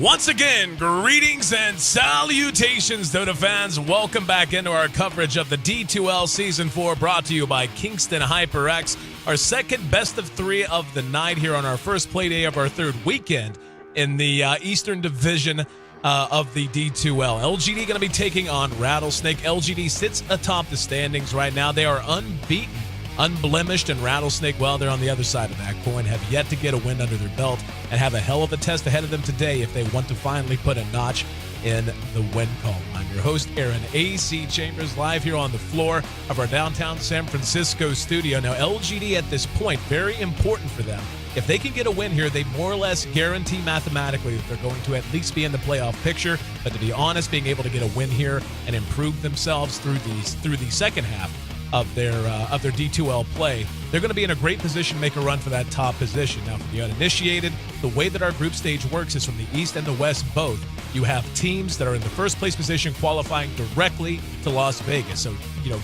Once again, greetings and salutations, Dota fans. Welcome back into our coverage of the D2L Season 4, brought to you by Kingston HyperX. Our second best of three of the night here on our first play day of our third weekend in the Eastern Division of the D2L. LGD going to be taking on Rattlesnake. LGD sits atop the standings right now. They are unbeaten, unblemished, and Rattlesnake, well, they're on the other side of that coin, have yet to get a win under their belt and have a hell of a test ahead of them today if they want to finally put a notch in the win column. I'm your host, Aaron A.C. Chambers, live here on the floor of our downtown San Francisco studio. Now, LGD at this point, very important for them. If they can get a win here, they more or less guarantee mathematically that they're going to at least be in the playoff picture. But to be honest, being able to get a win here and improve themselves through the second half of their D2L play, they're going to be in a great position to make a run for that top position. Now, for the uninitiated, the way that our group stage works is from the East and the West both. You have teams that are in the first place position qualifying directly to Las Vegas. So,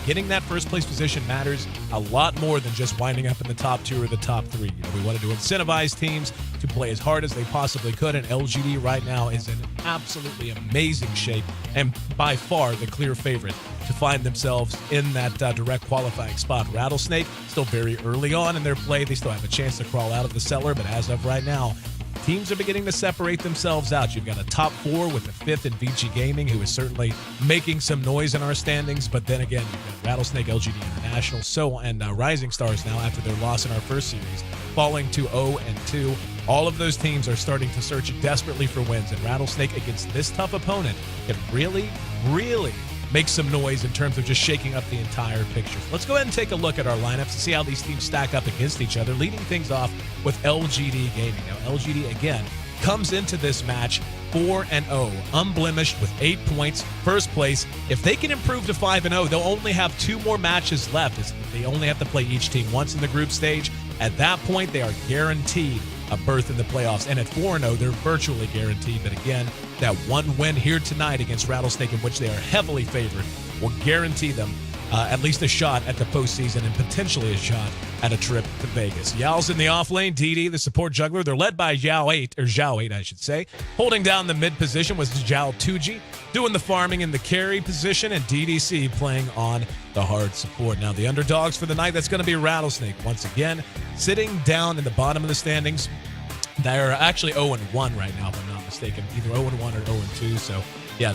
getting that first place position matters a lot more than just winding up in the top two or the top three. We wanted to incentivize teams to play as hard as they possibly could, and LGD right now is in absolutely amazing shape and by far the clear favorite to find themselves in that direct qualifying spot. Rattlesnake, still very early on in their play. They still have a chance to crawl out of the cellar, but as of right now, teams are beginning to separate themselves out. You've got a top four with the fifth in VG Gaming, who is certainly making some noise in our standings. But then again, you've got Rattlesnake, LGD International, and Rising Stars now after their loss in our first series, falling to 0-2. All of those teams are starting to search desperately for wins. And Rattlesnake, against this tough opponent, can really make some noise in terms of just shaking up the entire picture. So let's go ahead and take a look at our lineups to see how these teams stack up against each other, leading things off with LGD Gaming. Now, LGD, again, comes into this match 4-0, unblemished with 8 points, first place. If they can improve to 5-0, they'll only have 2 more matches left. They only have to play each team once in the group stage. At that point, they are guaranteed a berth in the playoffs. And at 4-0, they're virtually guaranteed. But again, that one win here tonight against Rattlesnake, in which they are heavily favored, will guarantee them at least a shot at the postseason and potentially a shot at a trip to Vegas. Yao's in the off lane. DD, the support juggler. They're led by Zhao 8, I should say. Holding down the mid position was Zhao 2G, doing the farming in the carry position, and DDC playing on the hard support. Now, the underdogs for the night, that's going to be Rattlesnake. Once again, sitting down in the bottom of the standings. They're actually 0-1 right now, if I'm not mistaken. Either 0-1 or 0-2, so yeah,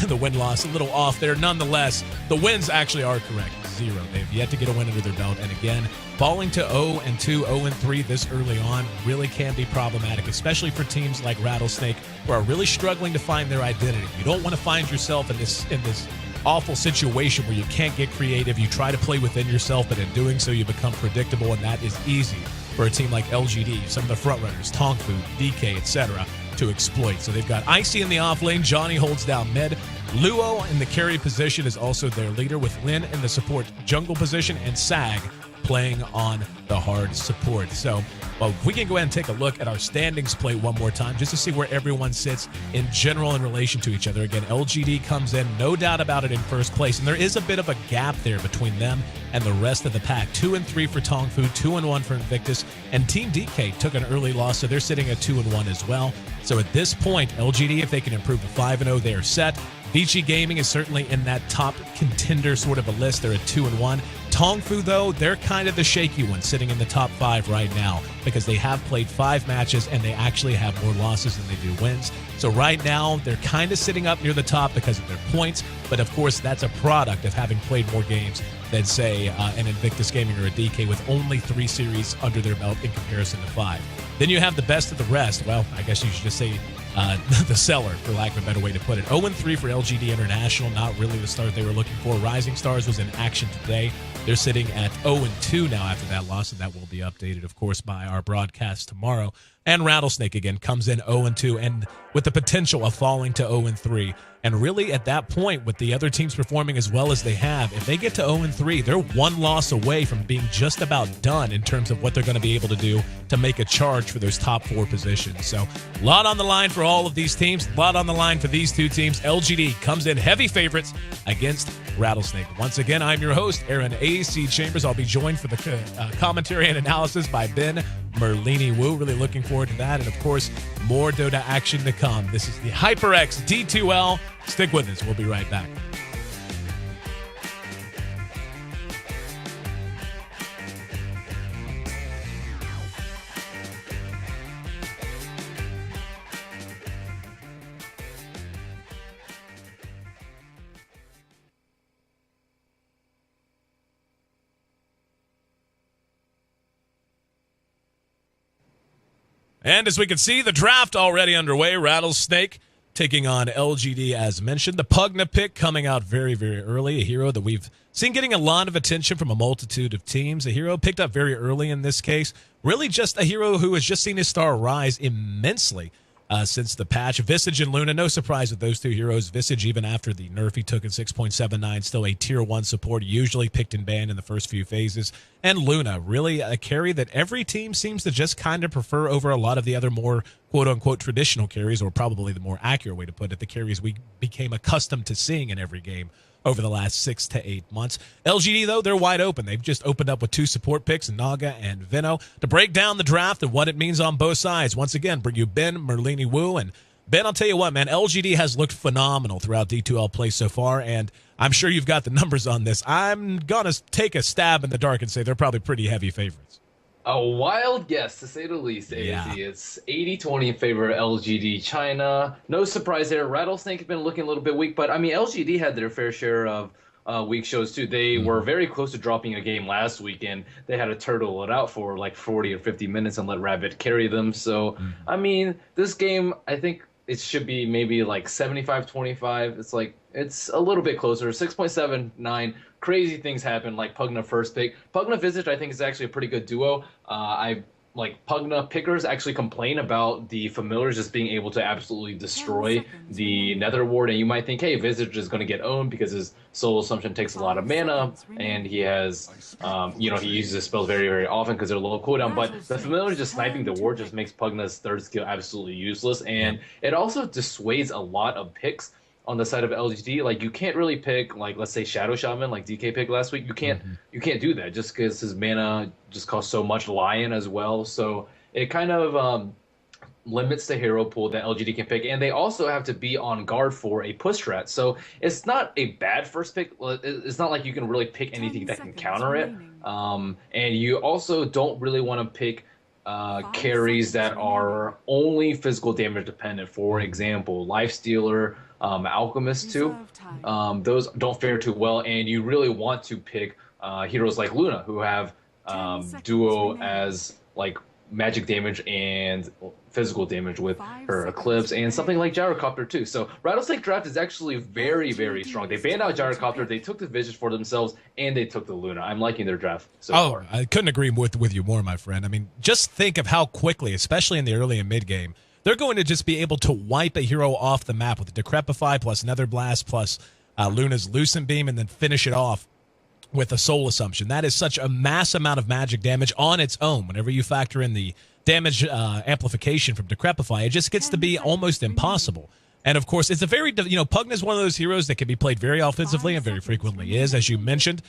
the win-loss a little off there. Nonetheless, the wins actually are correct, 0. They've yet to get a win under their belt, and again, falling to 0-2, 0-3 this early on really can be problematic, especially for teams like Rattlesnake, who are really struggling to find their identity. You don't want to find yourself in this awful situation where you can't get creative. You try to play within yourself, but in doing so, you become predictable, and that is easy for a team like LGD, some of the frontrunners, Tongfu, DK, etc., to exploit. So they've got Icy in the off lane. Johnny holds down mid. Luo in the carry position is also their leader, with Lin in the support jungle position, and Sag playing on the hard support. So, well, we can go ahead and take a look at our standings play one more time just to see where everyone sits in general in relation to each other. Again, LGD comes in, no doubt about it, in first place, and there is a bit of a gap there between them and the rest of the pack. 2-3 for Tongfu, 2-1 for Invictus, and Team DK took an early loss, so they're sitting at 2-1 as well. So at this point, LGD, if they can improve to 5-0, they are set. VG Gaming is certainly in that top contender sort of a list. They're at 2-1. Tongfu, though, they're kind of the shaky one, sitting in the top 5 right now because they have played 5 matches and they actually have more losses than they do wins. So right now, they're kind of sitting up near the top because of their points. But of course, that's a product of having played more games than, say, an Invictus Gaming or a DK with only 3 series under their belt in comparison to 5. Then you have the best of the rest. Well, I guess you should just say the seller, for lack of a better way to put it. 0-3 for LGD International, not really the start they were looking for. Rising Stars was in action today. They're sitting at 0-2 now after that loss, and that will be updated, of course, by our broadcast tomorrow. And Rattlesnake, again, comes in 0-2, and with the potential of falling to 0-3. And really, at that point, with the other teams performing as well as they have, if they get to 0-3, they're one loss away from being just about done in terms of what they're going to be able to do to make a charge for those top 4 positions. So, a lot on the line for all of these teams, a lot on the line for these 2 teams. LGD comes in heavy favorites against Rattlesnake. Once again, I'm your host, Aaron A.C. Chambers. I'll be joined for the commentary and analysis by Ben Merlini Wu. Really looking forward to that. And, of course, more Dota action to come. This is the HyperX D2L. Stick with us. We'll be right back. And as we can see, the draft already underway. Rattlesnake taking on LGD as mentioned. The Pugna pick coming out very, very early. A hero that we've seen getting a lot of attention from a multitude of teams. A hero picked up very early in this case. Really just a hero who has just seen his star rise immensely since the patch. Visage and Luna, no surprise with those two heroes. Visage, even after the nerf he took in 6.79, still a tier 1 support, usually picked and banned in the first few phases. And Luna, really a carry that every team seems to just kind of prefer over a lot of the other more quote-unquote traditional carries, or probably the more accurate way to put it, the carries we became accustomed to seeing in every game over the last 6 to 8 months. LGD, though, they're wide open. They've just opened up with 2 support picks, Naga and Vino, to break down the draft and what it means on both sides. Once again, bring you Ben, Merlini Wu, and Ben, I'll tell you what, man, LGD has looked phenomenal throughout D2L play so far, and I'm sure you've got the numbers on this. I'm going to take a stab in the dark and say they're probably pretty heavy favorites. A wild guess, to say the least, AZ. Yeah. It's 80-20 in favor of LGD China. No surprise there. Rattlesnake has been looking a little bit weak, but, I mean, LGD had their fair share of weak shows, too. They were very close to dropping a game last weekend. They had to turtle it out for, like, 40 or 50 minutes and let Rabbit carry them. So, I mean, this game, I think it should be maybe, like, 75-25. It's, like, it's a little bit closer. 6.79. Crazy things happen, like Pugna first pick. Pugna Visage, I think, is actually a pretty good duo. Pugna pickers actually complain about the familiars just being able to absolutely destroy the Nether Ward, and you might think, hey, Visage is going to get owned because his Soul Assumption takes a lot of mana, and he has, he uses his spells very, very often because they're low cooldown, but the familiar just sniping the ward just makes Pugna's third skill absolutely useless, and it also dissuades a lot of picks on the side of LGD. Like, you can't really pick, like, let's say Shadow Shaman, like DK picked last week. You can't do that just because his mana just costs so much. Lion as well. So it kind of limits the hero pool that LGD can pick. And they also have to be on guard for a push strat. So it's not a bad first pick. It's not like you can really pick anything that can counter it. And you also don't really want to pick carries that are only physical damage dependent. For example, Lifestealer, Alchemist too. Those don't fare too well, and you really want to pick heroes like Luna, who have duo as like magic damage and physical damage with her Eclipse, and something like Gyrocopter too. So Rattlesnake draft is actually very, very strong. They banned out Gyrocopter, they took the Visage for themselves, and they took the Luna. I'm liking their draft so far. I couldn't agree with you more, my friend. I mean, just think of how quickly, especially in the early and mid game, they're going to just be able to wipe a hero off the map with Decrepify plus Nether Blast plus Luna's Lucent Beam, and then finish it off with a Soul Assumption. That is such a mass amount of magic damage on its own. Whenever you factor in the damage amplification from Decrepify, it just gets to be almost impossible. And, of course, it's a very, Pugna is one of those heroes that can be played very offensively and very frequently is, as you mentioned.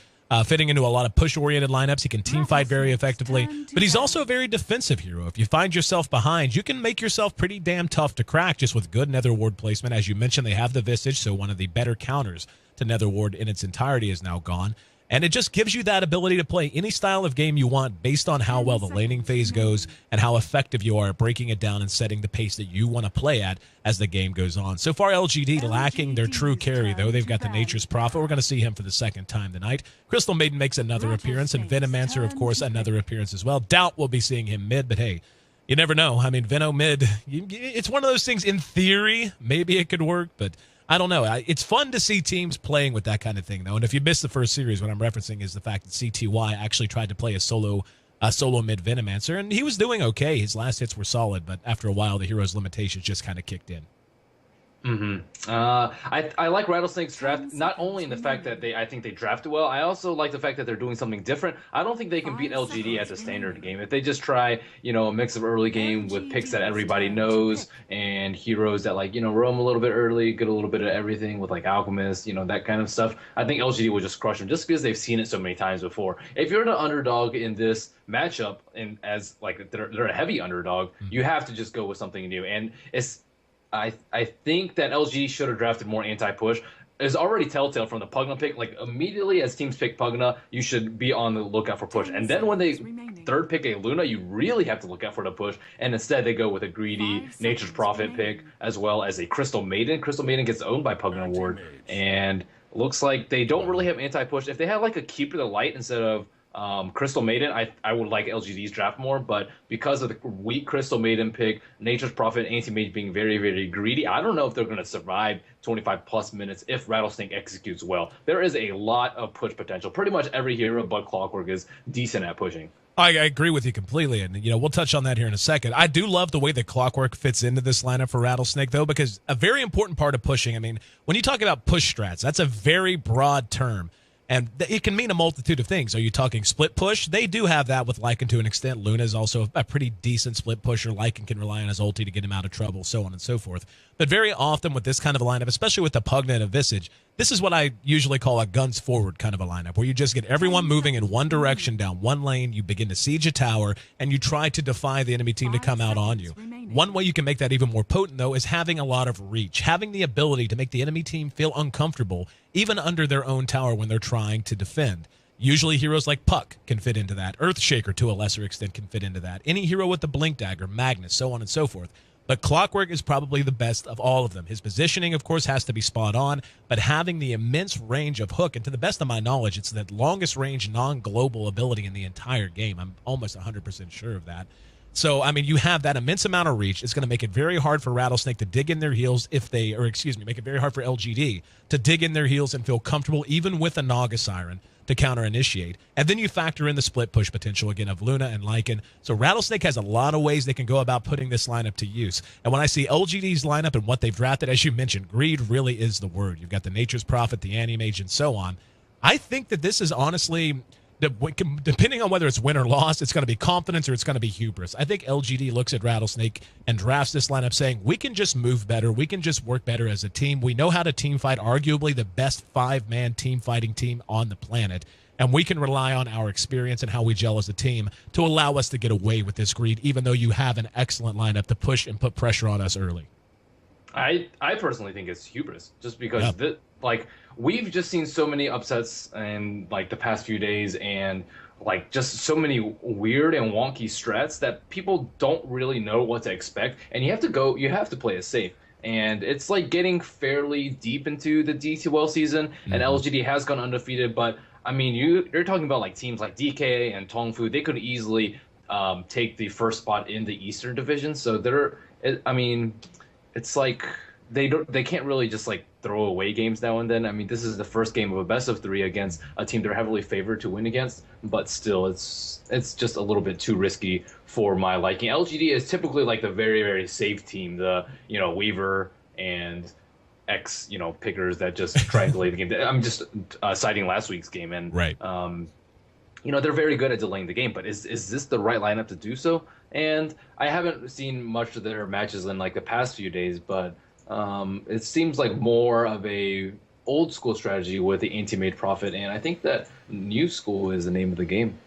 Fitting into a lot of push-oriented lineups. He can teamfight very effectively, but he's also a very defensive hero. If you find yourself behind, you can make yourself pretty damn tough to crack just with good Nether Ward placement. As you mentioned, they have the Visage, so one of the better counters to Nether Ward in its entirety is now gone. And it just gives you that ability to play any style of game you want based on how well the laning phase goes and how effective you are at breaking it down and setting the pace that you want to play at as the game goes on. So far, LGD lacking their true carry, though. They've got the Nature's Prophet. We're going to see him for the second time tonight. Crystal Maiden makes another appearance, and Venomancer, of course, another appearance as well. Doubt we'll be seeing him mid, but hey, you never know. I mean, Veno mid, it's one of those things, in theory, maybe it could work, but I don't know. It's fun to see teams playing with that kind of thing, though. And if you missed the first series, what I'm referencing is the fact that CTY actually tried to play a solo mid Venomancer, and he was doing okay. His last hits were solid, but after a while, the hero's limitations just kind of kicked in. I like Rattlesnake's draft not only in the fact that I think they drafted well. I also like the fact that they're doing something different. I don't think they can beat LGD as a standard game if they just try a mix of early game with picks that everybody knows and heroes that roam a little bit early, get a little bit of everything with like Alchemist, that kind of stuff. I think LGD will just crush them just because they've seen it so many times before. If you're the underdog in this matchup and as like they're a heavy underdog, you have to just go with something new, and I think that LG should have drafted more anti-push. It's already telltale from the Pugna pick. Like immediately as teams pick Pugna, you should be on the lookout for push. And then when they third pick a Luna, you really have to look out for the push. And instead they go with a greedy Nature's Prophet pick as well as a Crystal Maiden. Crystal Maiden gets owned by Pugna Ward, and looks like they don't really have anti-push. If they had like a Keeper the Light instead of Crystal Maiden, I would like LGD's draft more, but because of the weak Crystal Maiden pick, Nature's Prophet, Anti-Mage being very, very greedy, I don't know if they're going to survive 25 plus minutes if Rattlesnake executes well. There is a lot of push potential. Pretty much every hero but Clockwork is decent at pushing. I agree with you completely, and we'll touch on that here in a second. I do love the way that Clockwork fits into this lineup for Rattlesnake, though, because a very important part of pushing, I mean, when you talk about push strats, that's a very broad term. And it can mean a multitude of things. Are you talking split push? They do have that with Lycan to an extent. Luna is also a pretty decent split pusher. Lycan can rely on his ulti to get him out of trouble, so on and so forth. But very often with this kind of a lineup, especially with the Pugna and a Visage, this is what I usually call a guns forward kind of a lineup, where you just get everyone moving in one direction down one lane, you begin to siege a tower, and you try to defy the enemy team to come out on you. One way you can make that even more potent, though, is having a lot of reach, having the ability to make the enemy team feel uncomfortable, even under their own tower when they're trying to defend. Usually heroes like Puck can fit into that. Earthshaker, to a lesser extent, can fit into that. Any hero with the Blink Dagger, Magnus, so on and so forth. But Clockwork is probably the best of all of them. His positioning, of course, has to be spot on, but having the immense range of hook, and to the best of my knowledge, it's the longest range non-global ability in the entire game. I'm almost 100% sure of that. So, I mean, you have that immense amount of reach. It's going to make it very hard for Rattlesnake to dig in their heels make it very hard for LGD to dig in their heels and feel comfortable even with a Naga Siren to counter-initiate. And then you factor in the split push potential, again, of Luna and Lycan. So Rattlesnake has a lot of ways they can go about putting this lineup to use. And when I see LGD's lineup and what they've drafted, as you mentioned, greed really is the word. You've got the Nature's Prophet, the Anti-Mage, and so on. I think that this is honestly, depending on whether it's win or loss, it's going to be confidence or it's going to be hubris. I think LGD looks at Rattlesnake and drafts this lineup saying, we can just move better. We can just work better as a team. We know how to team fight, arguably the best five-man team fighting team on the planet. And we can rely on our experience and how we gel as a team to allow us to get away with this greed, even though you have an excellent lineup to push and put pressure on us early. I personally think it's hubris, just because we've just seen so many upsets in like the past few days, and like just so many weird and wonky strats that people don't really know what to expect, and you have to play it safe. And it's like getting fairly deep into the D2L season, and LGD has gone undefeated, but I mean, you're talking about like teams like DK and Tongfu. They could easily take the first spot in the Eastern Division. So it's like they can't really just like throw away games now and then. I mean, this is the first game of a best of 3 against a team they're heavily favored to win against, but still, it's just a little bit too risky for my liking. LGD is typically like the very, very safe team, the Weaver and X pickers that just try and delay the game. I'm just citing last week's game, and right. They're very good at delaying the game, but is this the right lineup to do so? And I haven't seen much of their matches in like the past few days, but it seems like more of a old school strategy with the Anti-Mage Prophet, and I think that new school is the name of the game.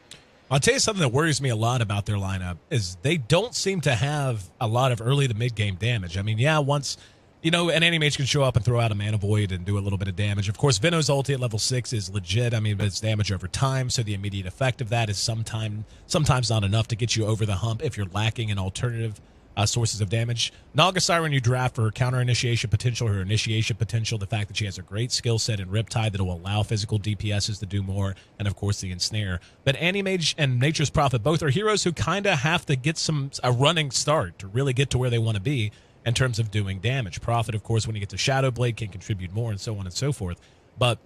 I'll tell you something that worries me a lot about their lineup is they don't seem to have a lot of early to mid game damage. I mean, yeah, once an Anti-Mage can show up and throw out a Mana Void and do a little bit of damage. Of course, Venom's ulti at level 6 is legit. I mean, but it's damage over time, so the immediate effect of that is sometimes not enough to get you over the hump if you're lacking in alternative sources of damage. Naga Siren you draft for her counter-initiation potential, her initiation potential, the fact that she has a great skill set in Riptide that will allow physical DPSs to do more, and of course the Ensnare. But Anti-Mage and Nature's Prophet both are heroes who kind of have to get a running start to really get to where they want to be in terms of doing damage. Prophet, of course, when you get to Shadow Blade, can contribute more, and so on and so forth. But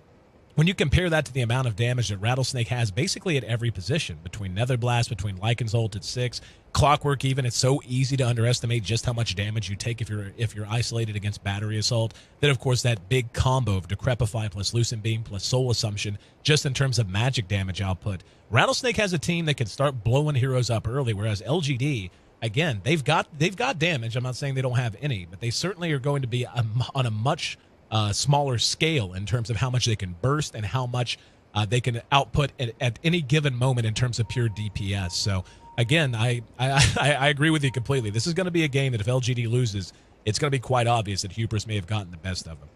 when you compare that to the amount of damage that Rattlesnake has basically at every position, between Netherblast, between Lycan's ult at 6, Clockwork even, it's so easy to underestimate just how much damage you take if you're isolated against Battery Assault. Then, of course, that big combo of Decrepify plus Lucent Beam plus Soul Assumption, just in terms of magic damage output. Rattlesnake has a team that can start blowing heroes up early, whereas LGD, again, they've got damage. I'm not saying they don't have any, but they certainly are going to be on a much smaller scale in terms of how much they can burst and how much they can output at any given moment in terms of pure DPS. So again, I agree with you completely. This is going to be a game that if LGD loses, it's going to be quite obvious that Hubris may have gotten the best of them.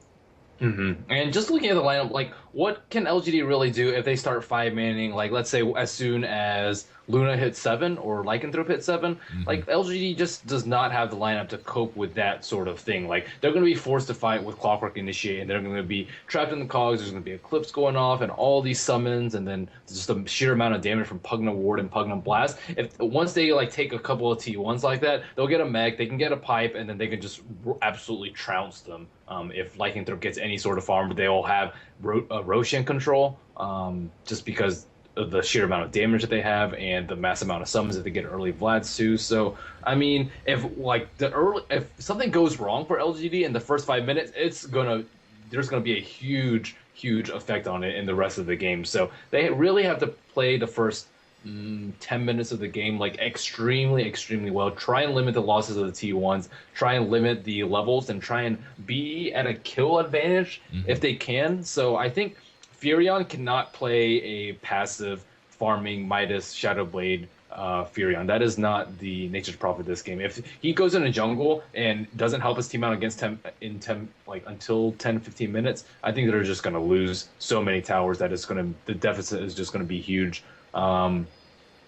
And just looking at the lineup, like, what can LGD really do if they start 5-manning, like, let's say as soon as Luna hits 7 or Lycanthrope hits 7? Like, LGD just does not have the lineup to cope with that sort of thing. Like, they're going to be forced to fight with Clockwork Initiate, and they're going to be trapped in the cogs. There's going to be Eclipse going off, and all these summons, and then just the sheer amount of damage from Pugna Ward and Pugna Blast. Once they, like, take a couple of T1s like that, they'll get a mech, they can get a pipe, and then they can just absolutely trounce them. If Lycanthrope gets any sort of farm, they all have Roshan control, just because of the sheer amount of damage that they have and the mass amount of summons that they get early Vlads too. So I mean, if something goes wrong for LGD in the first 5 minutes, there's gonna be a huge effect on it in the rest of the game. So they really have to play the first 10 minutes of the game like extremely well. Try and limit the losses of the T1s, try and limit the levels, and try and be at a kill advantage if they can. So I think Furion cannot play a passive farming Midas Shadowblade Furion. That is not the Nature's Prophet of this game. If he goes in a jungle and doesn't help his team out against until 10-15 minutes, I think they're just going to lose so many towers that the deficit is just going to be huge.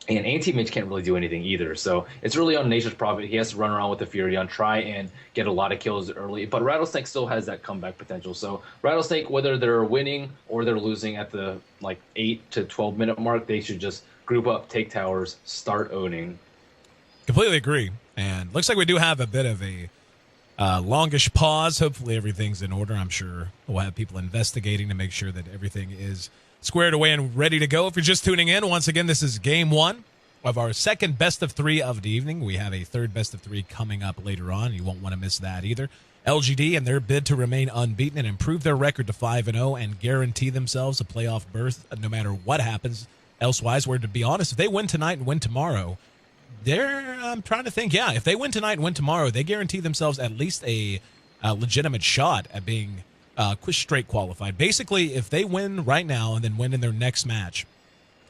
And Anti-Mage can't really do anything either. So it's really on Nature's Prophet. He has to run around with the Furion, try and get a lot of kills early. But Rattlesnake still has that comeback potential. So Rattlesnake, whether they're winning or they're losing at the 8 to 12 minute mark, they should just group up, take towers, start owning. Completely agree. And looks like we do have a bit of a longish pause. Hopefully everything's in order. I'm sure we'll have people investigating to make sure that everything is squared away and ready to go. If you're just tuning in, once again, this is game 1 of our second best of 3 of the evening. We have a third best of 3 coming up later on. You won't want to miss that either. LGD and their bid to remain unbeaten and improve their record to 5-0 and guarantee themselves a playoff berth no matter what happens elsewise. Where, to be honest, if they win tonight and win tomorrow, I'm trying to think, if they win tonight and win tomorrow, they guarantee themselves at least a legitimate shot at being straight qualified. Basically, if they win right now and then win in their next match,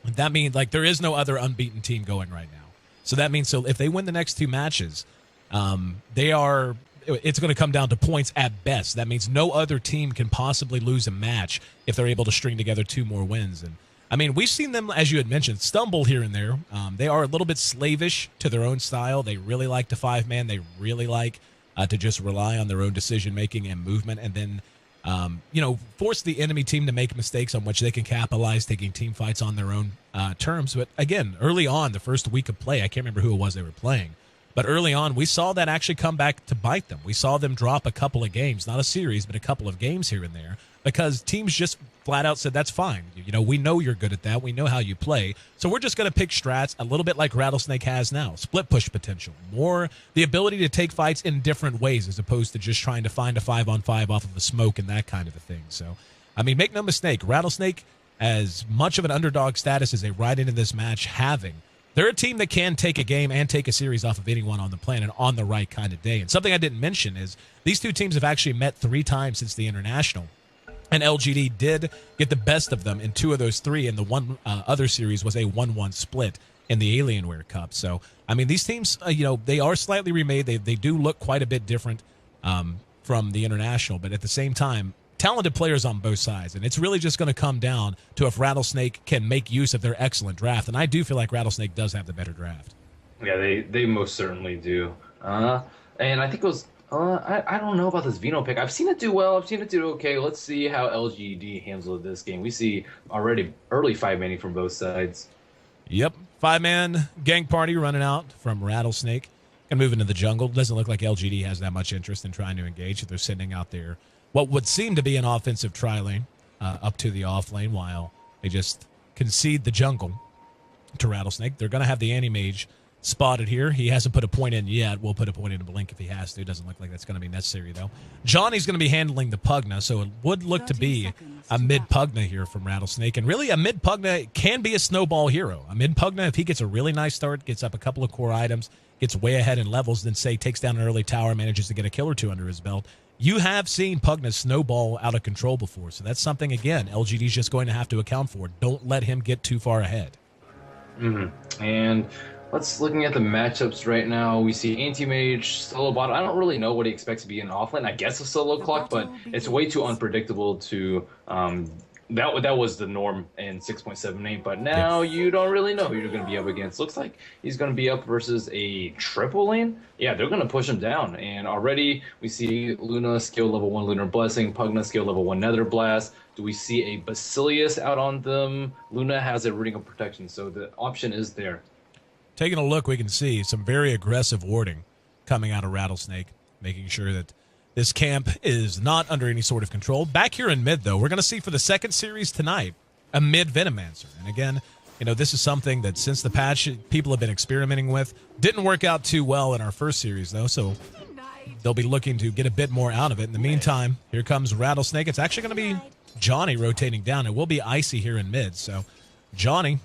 that means there is no other unbeaten team going right now. So that means if they win the next 2 matches, it's going to come down to points at best. That means no other team can possibly lose a match if they're able to string together 2 more wins. And I mean, we've seen them, as you had mentioned, stumble here and there. They are a little bit slavish to their own style. They really like to 5-man. They really like to just rely on their own decision making and movement, and then force the enemy team to make mistakes on which they can capitalize, taking team fights on their own terms. But again, early on, the first week of play, I can't remember who it was they were playing, but early on, we saw that actually come back to bite them. We saw them drop a couple of games, not a series, but a couple of games here and there, because teams just flat out said, that's fine. We know you're good at that. We know how you play. So we're just going to pick strats a little bit like Rattlesnake has now. Split push potential. More the ability to take fights in different ways as opposed to just trying to find a 5-on-5 off of the smoke and that kind of a thing. So, I mean, make no mistake, Rattlesnake, as much of an underdog status as they ride into this match having, they're a team that can take a game and take a series off of anyone on the planet on the right kind of day. And something I didn't mention is these 2 teams have actually met 3 times since the International. And LGD did get the best of them in 2 of those 3, and the one other series was a 1-1 split in the Alienware Cup. So, I mean, these teams, they are slightly remade. They do look quite a bit different from the International, but at the same time, talented players on both sides. And it's really just going to come down to if Rattlesnake can make use of their excellent draft. And I do feel like Rattlesnake does have the better draft. Yeah, they most certainly do. And I think it was... I don't know about this Vino pick. I've seen it do well. I've seen it do okay. Let's see how LGD handles this game. We see already early 5-manning from both sides. Yep. 5-man gang party running out from Rattlesnake. Gonna move into the jungle. Doesn't look like LGD has that much interest in trying to engage. They're sending out there what would seem to be an offensive tri-lane. up to the off lane while they just concede the jungle to Rattlesnake. They're going to have the Anti-Mage spotted here. He hasn't put a point in yet. We'll put a point in a blink if he has to. It doesn't look like that's going to be necessary, though. Johnny's going to be handling the Pugna, so it would look to be a mid-Pugna here from Rattlesnake. And really, a mid-Pugna can be a snowball hero. A mid-Pugna, if he gets a really nice start, gets up a couple of core items, gets way ahead in levels, then, say, takes down an early tower, manages to get a kill or two under his belt, you have seen Pugna snowball out of control before. So that's something, again, LGD's just going to have to account for. Don't let him get too far ahead. And looking at the matchups right now, we see Anti-Mage, solo bot. I don't really know what he expects to be in offlane. I guess a solo clock, but it's way too unpredictable to that was the norm in 6.78, but now you don't really know who you're going to be up against. Looks like he's going to be up versus a triple lane. Yeah, they're going to push him down, and already we see Luna skill level 1 Lunar Blessing, Pugna skill level 1 Nether Blast. Do we see a Basilius out on them? Luna has a Ring of Protection, so the option is there. Taking a look, we can see some very aggressive warding coming out of Rattlesnake, making sure that this camp is not under any sort of control. Back here in mid, though, we're going to see for the second series tonight a mid Venomancer. And again, this is something that since the patch people have been experimenting with. Didn't work out too well in our first series, though, so they'll be looking to get a bit more out of it. In the meantime, here comes Rattlesnake. It's actually going to be Johnny rotating down. It will be Icy here in mid, so Johnny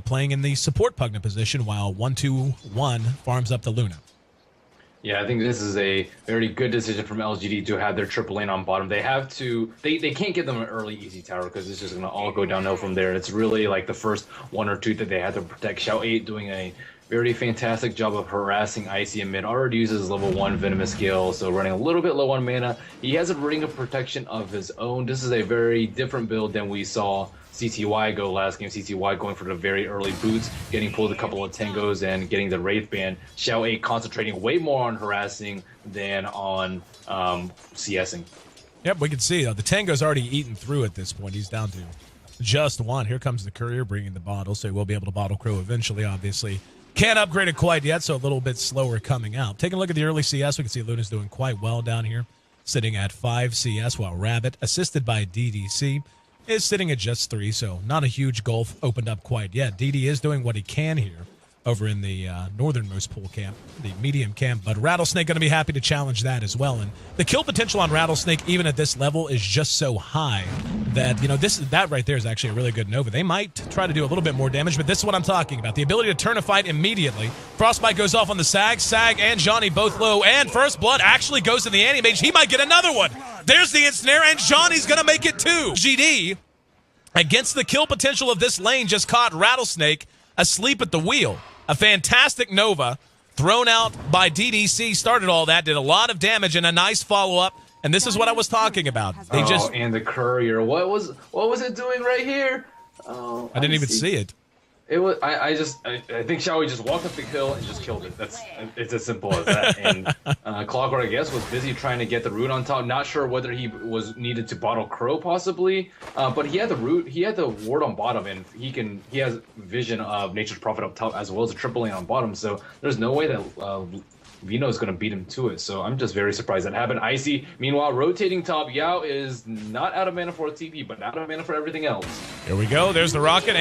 playing in the support Pugna position while 1-2-1 farms up the Luna. Yeah, I think this is a very good decision from LGD to have their triple lane on bottom. They have to, they can't give them an early easy tower because it's just going to all go downhill from there. It's really like the first 1 or 2 that they had to protect. Xiao 8 doing a very fantastic job of harassing Icy in mid. Already uses level 1 Venomous skill, so running a little bit low on mana. He has a Ring of Protection of his own. This is a very different build than we saw CTY go last game. CTY going for the very early boots, getting pulled a couple of tangos and getting the Wraith ban. Xiao 8 concentrating way more on harassing than on CSing. Yep, we can see the tango's already eaten through at this point. He's down to just 1. Here comes the courier bringing the bottle, so he will be able to bottle Crow eventually, obviously. Can't upgrade it quite yet, so a little bit slower coming out. Taking a look at the early CS, we can see Luna's doing quite well down here, sitting at 5 CS, while Rabbit, assisted by DDC, is sitting at just 3, so not a huge gulf opened up quite yet. DD is doing what he can here over in the northernmost pool camp, the medium camp, but Rattlesnake going to be happy to challenge that as well. And the kill potential on Rattlesnake, even at this level, is just so high that, that right there is actually a really good Nova. They might try to do a little bit more damage, but this is what I'm talking about. The ability to turn a fight immediately. Frostbite goes off on the Sag. Sag and Johnny both low, and First Blood actually goes to the Anti-Mage. He might get another one. There's the ensnare, and Johnny's going to make it too. GD, against the kill potential of this lane, just caught Rattlesnake asleep at the wheel. A fantastic Nova thrown out by DDC, started all that, did a lot of damage, and a nice follow-up. And this is what I was talking about. They and the courier, what was it doing right here? Oh, I didn't even see it. It was. I think Xiaoyi just walked up the hill and just killed it. It's as simple as that. And Clockwork, I guess, was busy trying to get the root on top. Not sure whether he was needed to bottle Crow possibly, but he had the root. He had the ward on bottom, and he has vision of Nature's Prophet up top as well as a triple lane on bottom. So there's no way that Vino is going to beat him to it. So I'm just very surprised that happened. Icy, meanwhile, rotating top. Yao is not out of mana for a TP, but out of mana for everything else. Here we go. There's the rocket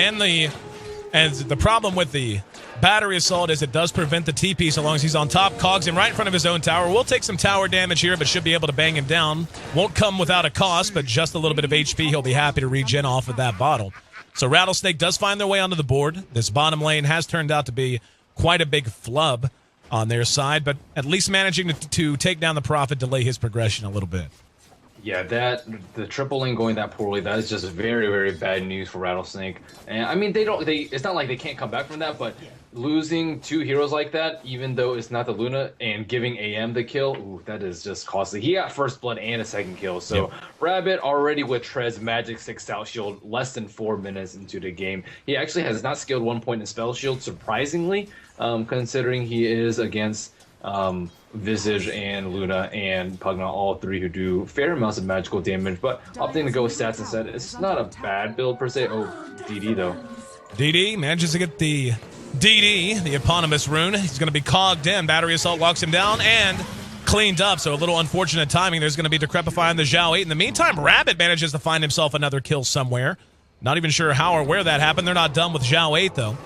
and the problem with the battery assault is it does prevent the TP so long as he's on top. Cogs him right in front of his own tower. We'll take some tower damage here, but should be able to bang him down. Won't come without a cost, but just a little bit of HP. He'll be happy to regen off of that bottle. So Rattlesnake does find their way onto the board. This bottom lane has turned out to be quite a big flub on their side, but at least managing to take down the Prophet, delay his progression a little bit. Yeah, the triple lane going that poorly, that is just very, very bad news for Rattlesnake. And I mean, it's not like they can't come back from that, but losing 2 heroes like that, even though it's not the Luna, and giving AM the kill, ooh, that is just costly. He got first blood and a second kill, so yep. Rabbit already with Trez, Magic 6 South Shield, less than 4 minutes into the game. He actually has not scaled 1 point in Spell Shield, surprisingly, considering he is against Visage and Luna and Pugna, all 3 who do fair amounts of magical damage, but opting to go with stats instead. It's not a bad build per se. Oh, DD though. DD manages to get the DD, the eponymous rune. He's going to be cogged in. Battery Assault locks him down, and cleaned up, so a little unfortunate timing. There's going to be Decrepify on the Zhao 8. In the meantime, Rabbit manages to find himself another kill somewhere. Not even sure how or where that happened. They're not done with Zhao 8, though.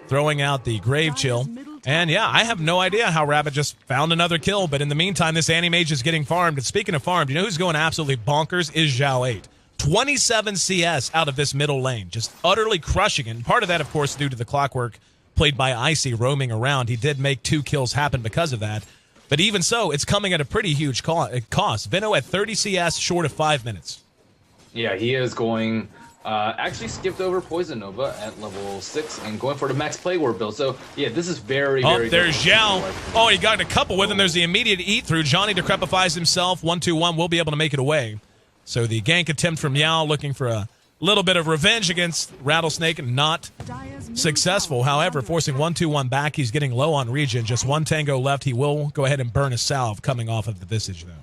Throwing out the Grave Chill. And yeah, I have no idea how Rabbit just found another kill, but in the meantime, this Anti-Mage is getting farmed. And speaking of farmed, you know who's going absolutely bonkers is Zhao 8. 27 CS out of this middle lane, just utterly crushing it. And part of that, of course, due to the clockwork played by Icy roaming around. He did make 2 kills happen because of that. But even so, it's coming at a pretty huge cost. Vino at 30 CS, short of 5 minutes. Yeah, he is going... actually skipped over Poison Nova at level 6 and going for the max Plague Ward build. So, yeah, this is very, very... there's Zhao. Oh, he got a couple with him. There's the immediate eat-through. Johnny decrepifies himself. 1-2-1 will be able to make it away. So the gank attempt from Yao looking for a little bit of revenge against Rattlesnake, not successful. However, forcing 1-2-1 back. He's getting low on regen. Just 1 tango left. He will go ahead and burn a salve coming off of the Visage, though.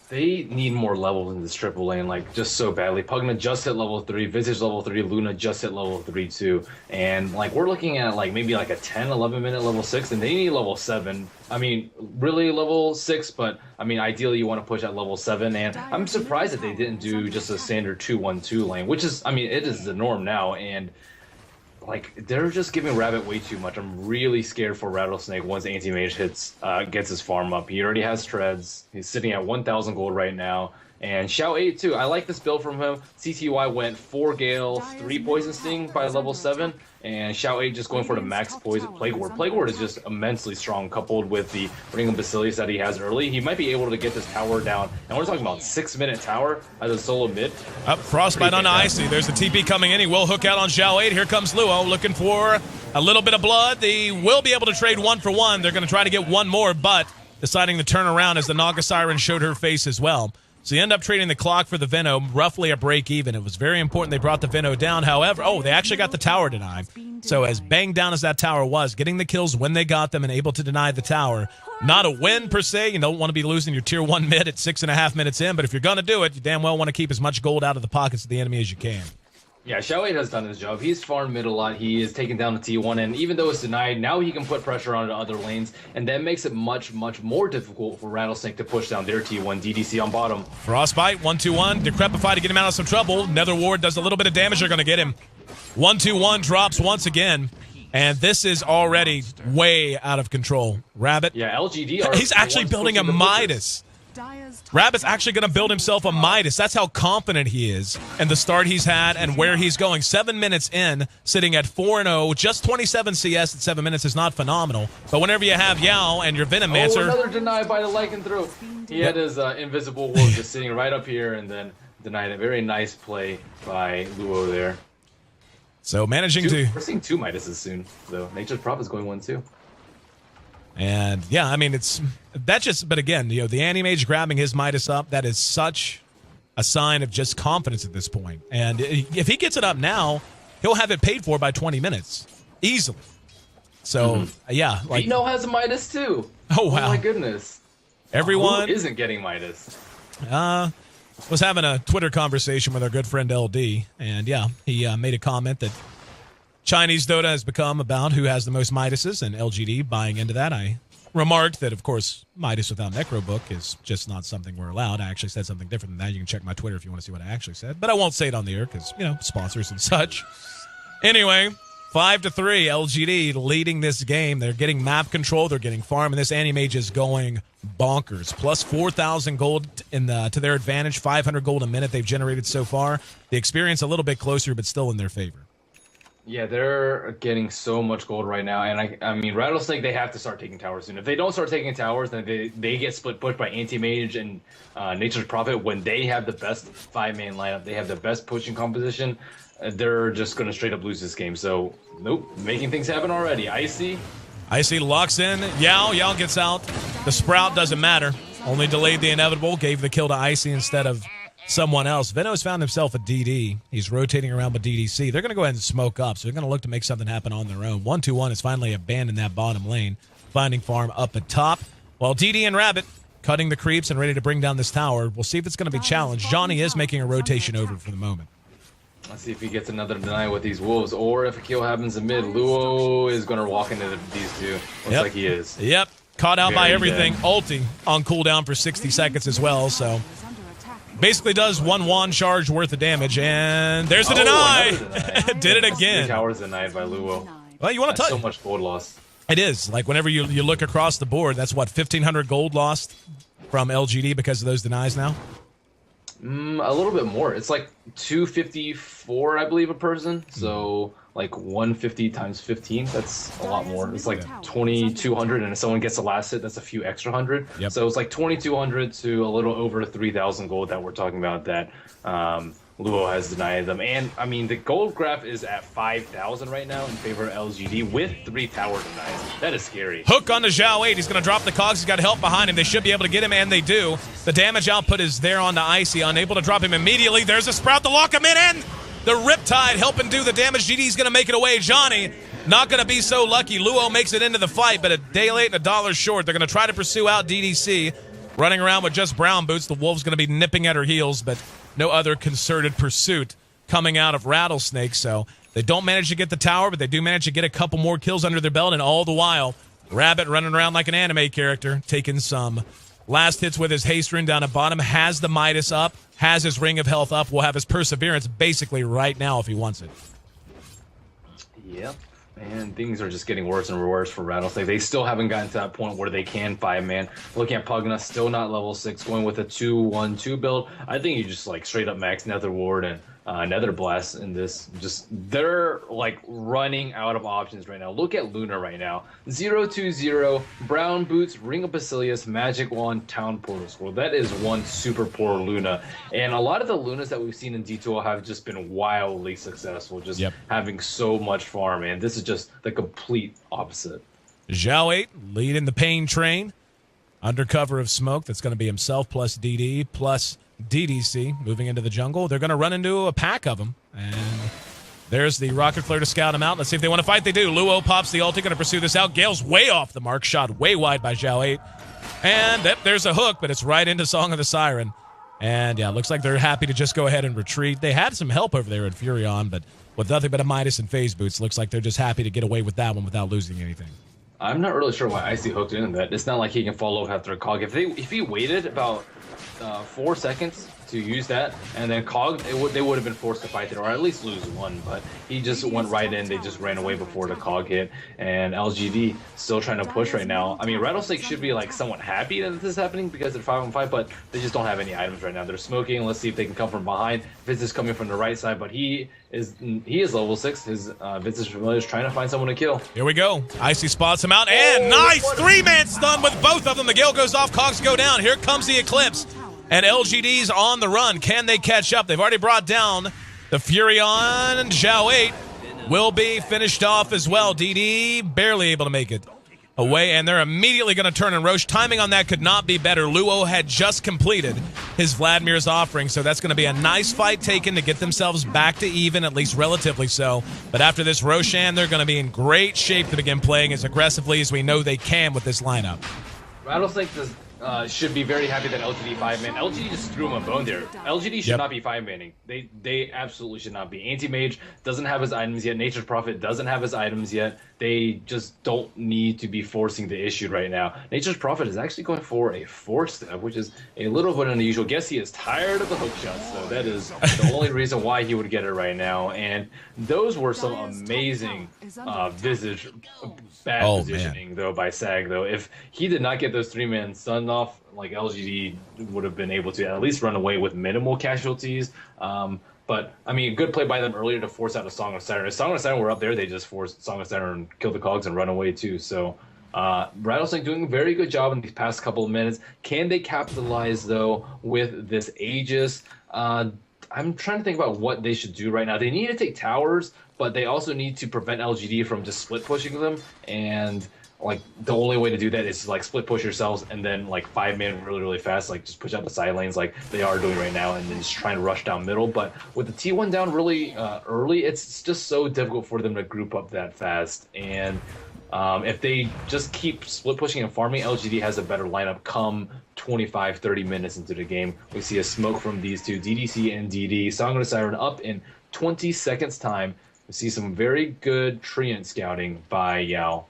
They need more levels in this triple lane, like, just so badly. Pugna just hit level 3, Visage level 3, Luna just hit level 3 too. And, like, we're looking at, like, maybe like a 10, 11 minute level 6, and they need level 7. I mean, really level 6, but, I mean, ideally you want to push at level 7. And I'm surprised that they didn't do just a standard 2-1-2 lane, which is, I mean, it is the norm now. And, like, they're just giving Rabbit way too much. I'm really scared for Rattlesnake once Anti-Mage gets his farm up. He already has treads. He's sitting at 1,000 gold right now. And Xiao 8 too. I like this build from him. CTY went 4 Gale, 3 Poison Sting by level 7. And Xiao 8 just going for the max Poison Plague Ward. Plague Ward is just immensely strong, coupled with the Ring of Basilius that he has early. He might be able to get this tower down. And we're talking about 6-minute tower as a solo mid. Up Frostbite on Icy. There's the TP coming in. He will hook out on Xiao 8. Here comes Luo looking for a little bit of blood. They will be able to trade 1 for 1. They're going to try to get 1 more, but deciding to turn around as the Naga Siren showed her face as well. So you end up trading the clock for the Venom, roughly a break even. It was very important they brought the Venom down. However, they actually got the tower denied. So as banged down as that tower was, getting the kills when they got them and able to deny the tower, not a win per se. You don't want to be losing your tier 1 mid at 6.5 minutes in, but if you're going to do it, you damn well want to keep as much gold out of the pockets of the enemy as you can. Yeah, Xiao 8 has done his job. He's farmed mid a lot. He is taking down the T1, and even though it's denied, now he can put pressure on the other lanes, and that makes it much, much more difficult for Rattlesnake to push down their T1. DDC on bottom. Frostbite, 1-2-1. Decrepify to get him out of some trouble. Nether Ward does a little bit of damage. They're going to get him. 1-2-1 drops once again, and this is already way out of control. Rabbit. Yeah, LGD. He's actually building a Midas. Rabbit's actually going to build himself a Midas. That's how confident he is and the start he's had and where he's going. 7 minutes in, sitting at 4-0. Just 27 CS at 7 minutes is not phenomenal. But whenever you have Yao and your Venomancer... another deny by the Lycanthrope. He had his invisible wolf just sitting right up here and then denied it. Very nice play by Luo there. So managing to... We're seeing 2 Midases soon, though. Nature's Prophet is going 1-2. And yeah, I mean, but again, you know, the Anti-Mage grabbing his Midas up, that is such a sign of just confidence at this point. And if he gets it up now, he'll have it paid for by 20 minutes. Easily. So, yeah. Like, Vino has a Midas too. Oh, wow. Oh my goodness. Everyone Who isn't getting Midas? Was having a Twitter conversation with our good friend LD. And yeah, he made a comment that Chinese Dota has become about who has the most Midases, and LGD buying into that. I remarked that, of course, Midas without Necrobook is just not something we're allowed. I actually said something different than that. You can check my Twitter if you want to see what I actually said, but I won't say it on the air because, you know, sponsors and such. Anyway, 5-3, LGD leading this game. They're getting map control. They're getting farm, and this Anti-Mage is going bonkers. Plus 4,000 gold to their advantage, 500 gold a minute they've generated so far. The experience a little bit closer, but still in their favor. Yeah, they're getting so much gold right now, and I mean, Rattlesnake, they have to start taking towers soon. If they don't start taking towers, then they get split pushed by Anti-Mage and Nature's Prophet. When they have the best 5-man lineup, they have the best pushing composition, they're just going to straight up lose this game. So, nope, making things happen already. Icy locks in. Yao gets out. The Sprout doesn't matter. Only delayed the inevitable, gave the kill to Icy instead of someone else. Veno's found himself a DD. He's rotating around with DDC. They're going to go ahead and smoke up, so they're going to look to make something happen on their own. 1-2-1 has finally abandoned that bottom lane, finding farm up at top. While DD and Rabbit cutting the creeps and ready to bring down this tower. We'll see if it's going to be challenged. Johnny is making a rotation over for the moment. Let's see if he gets another deny with these wolves, or if a kill happens in mid. Luo is going to walk into these two. Looks like he is. Yep. Caught out by Very everything. dead. Ulti on cooldown for 60 seconds as well, so basically does one wand charge worth of damage, and there's a deny. Another deny. Did it 3 again. towers denied by Luo. Well, you want to That's touch so much gold loss. It is. Like, whenever you look across the board, that's what, 1,500 gold lost from LGD because of those denies now? A little bit more. It's like 254, I believe, a person. So like 150 times 15. That's a lot more. It's like 2,200, and if someone gets the last hit, that's a few extra hundred. Yep. So it's like 2,200 to a little over 3,000 gold that we're talking about that Luo has denied them. And I mean, the gold graph is at 5,000 right now in favor of LGD with 3 tower denies. That is scary. Hook on the Zhao 8. He's going to drop the cogs. He's got help behind him. They should be able to get him, and they do. The damage output is there on the Icy. Unable to drop him immediately. There's a Sprout to lock him in, and the Riptide helping do the damage. GD's going to make it away. Johnny not going to be so lucky. Luo makes it into the fight, but a day late and a dollar short. They're going to try to pursue out DDC. Running around with just brown boots. The Wolf's going to be nipping at her heels, but no other concerted pursuit coming out of Rattlesnake. So they don't manage to get the tower, but they do manage to get a couple more kills under their belt, and all the while, Rabbit running around like an anime character, taking some last hits with his haste rune down at bottom, has the Midas up, has his Ring of Health up, will have his Perseverance basically right now if he wants it. Yep. And things are just getting worse and worse for Rattlesnake. They still haven't gotten to that point where they can 5-man. Looking at Pugna, still not level 6, going with a 2-1-2 build. I think you just like straight up max Nether Ward and Nether Blast in this. Just they're like running out of options right now. Look at Luna right now. 0-2-0, Brown Boots, Ring of Basilius, Magic Wand, Town Portal Scroll. That is one super poor Luna. And a lot of the Lunas that we've seen in D2L have just been wildly successful. Just having so much farm, and this is just the complete opposite. Zhao 8 leading the pain train. Under cover of smoke, that's going to be himself plus DD plus DDC moving into the jungle. They're going to run into a pack of them. And there's the Rocket Flare to scout him out. Let's see if they want to fight. They do. Luo pops the ulti, going to pursue this out. Gale's way off the mark. Shot way wide by Zhao 8. And there's a hook, but it's right into Song of the Siren. And yeah, looks like they're happy to just go ahead and retreat. They had some help over there at Furion, but with nothing but a Midas and Phase Boots, looks like they're just happy to get away with that one without losing anything. I'm not really sure why Icy hooked in that. It's not like he can follow after a cog. If he waited about 4 seconds to use that and then cog, they would have been forced to fight it, or at least lose one. But he just went right in. They just ran away before the cog hit. And LGD still trying to push right now. I mean, Rattlesnake should be like somewhat happy that this is happening because they're 5-on-5, but they just don't have any items right now. They're smoking. Let's see if they can come from behind. Fizz is coming from the right side, but he is level 6. His Vintage Familiar is trying to find someone to kill. Here we go. Icy spots him out, and nice 3-man stun with both of them. The Gale goes off, cogs go down. Here comes the Eclipse, and LGD's on the run. Can they catch up? They've already brought down the Furion, and Zhao 8 will be finished off as well. DD barely able to make it away, and they're immediately going to turn and Roche. Timing on that could not be better. Luo had just completed his Vladimir's offering, so that's going to be a nice fight taken to get themselves back to even, at least relatively so. But after this Roshan, they're going to be in great shape to begin playing as aggressively as we know they can with this lineup. Rattlesnake should be very happy that LGD 5-man. LGD just threw him a bone there. LGD should not be 5-manning. They absolutely should not be. Anti-Mage doesn't have his items yet. Nature's Prophet doesn't have his items yet. They just don't need to be forcing the issue right now. Nature's Prophet is actually going for a 4-step, which is a little bit unusual. Guess he is tired of the hook shots, though. That is the only reason why he would get it right now. And those were some amazing bad positioning, though, by Sag, though. If he did not get those 3-man stun off, like LGD would have been able to at least run away with minimal casualties. But, I mean, good play by them earlier to force out a Song of Saturn. If Song of Saturn were up there, they just forced Song of Saturn and kill the cogs and run away, too. So, Rattlesnake doing a very good job in these past couple of minutes. Can they capitalize, though, with this Aegis? I'm trying to think about what they should do right now. They need to take towers, but they also need to prevent LGD from just split pushing them. And like the only way to do that is to like split push yourselves and then like 5-man really fast, like just push out the side lanes like they are doing right now, and then just try to rush down middle. But with the T1 down really early, it's just so difficult for them to group up that fast. And if they just keep split pushing and farming, LGD has a better lineup come 25-30 minutes into the game. We see a smoke from these two, DDC and DD. Song of the Siren up in 20 seconds time. We see some very good treant scouting by Yao.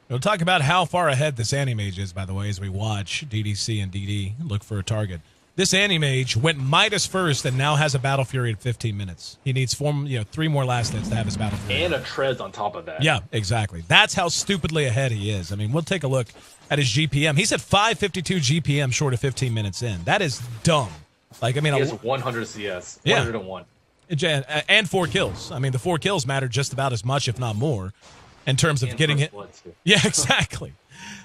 We'll talk about how far ahead this Animage is, by the way, as we watch DDC and DD look for a target. This Animage went Midas first and now has a Battle Fury at 15 minutes. He needs 3 more last hits to have his Battle Fury. And a Treads on top of that. Yeah, exactly. That's how stupidly ahead he is. I mean, we'll take a look at his GPM. He's at 552 GPM short of 15 minutes in. That is dumb. Like, I mean, he has 100 CS. Yeah. 101. And 4 kills. I mean, the 4 kills matter just about as much, if not more, in terms of getting hit. Yeah, exactly.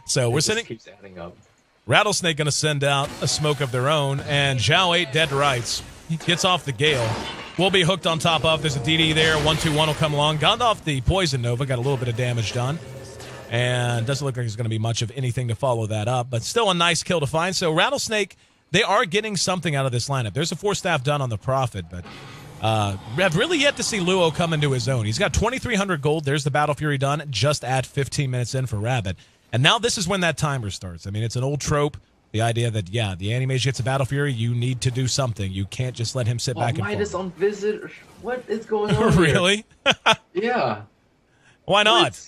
So we're sending. Keeps adding up. Rattlesnake going to send out a smoke of their own, and Zhao 8 dead to rights. He gets off the Gale. Will be hooked on top of. There's a DD there. 1-2-1 will come along. Got off the Poison Nova. Got a little bit of damage done. And doesn't look like there's going to be much of anything to follow that up, but still a nice kill to find. So Rattlesnake, they are getting something out of this lineup. There's a 4-staff done on the Prophet, but I've really yet to see Luo come into his own. He's got 2,300 gold. There's the Battle Fury done just at 15 minutes in for Rabbit. And now this is when that timer starts. I mean, it's an old trope. The idea that, yeah, the Animage gets a Battle Fury, you need to do something. You can't just let him sit back and forth. Midas on visit? What is going on Really? Yeah. Why not?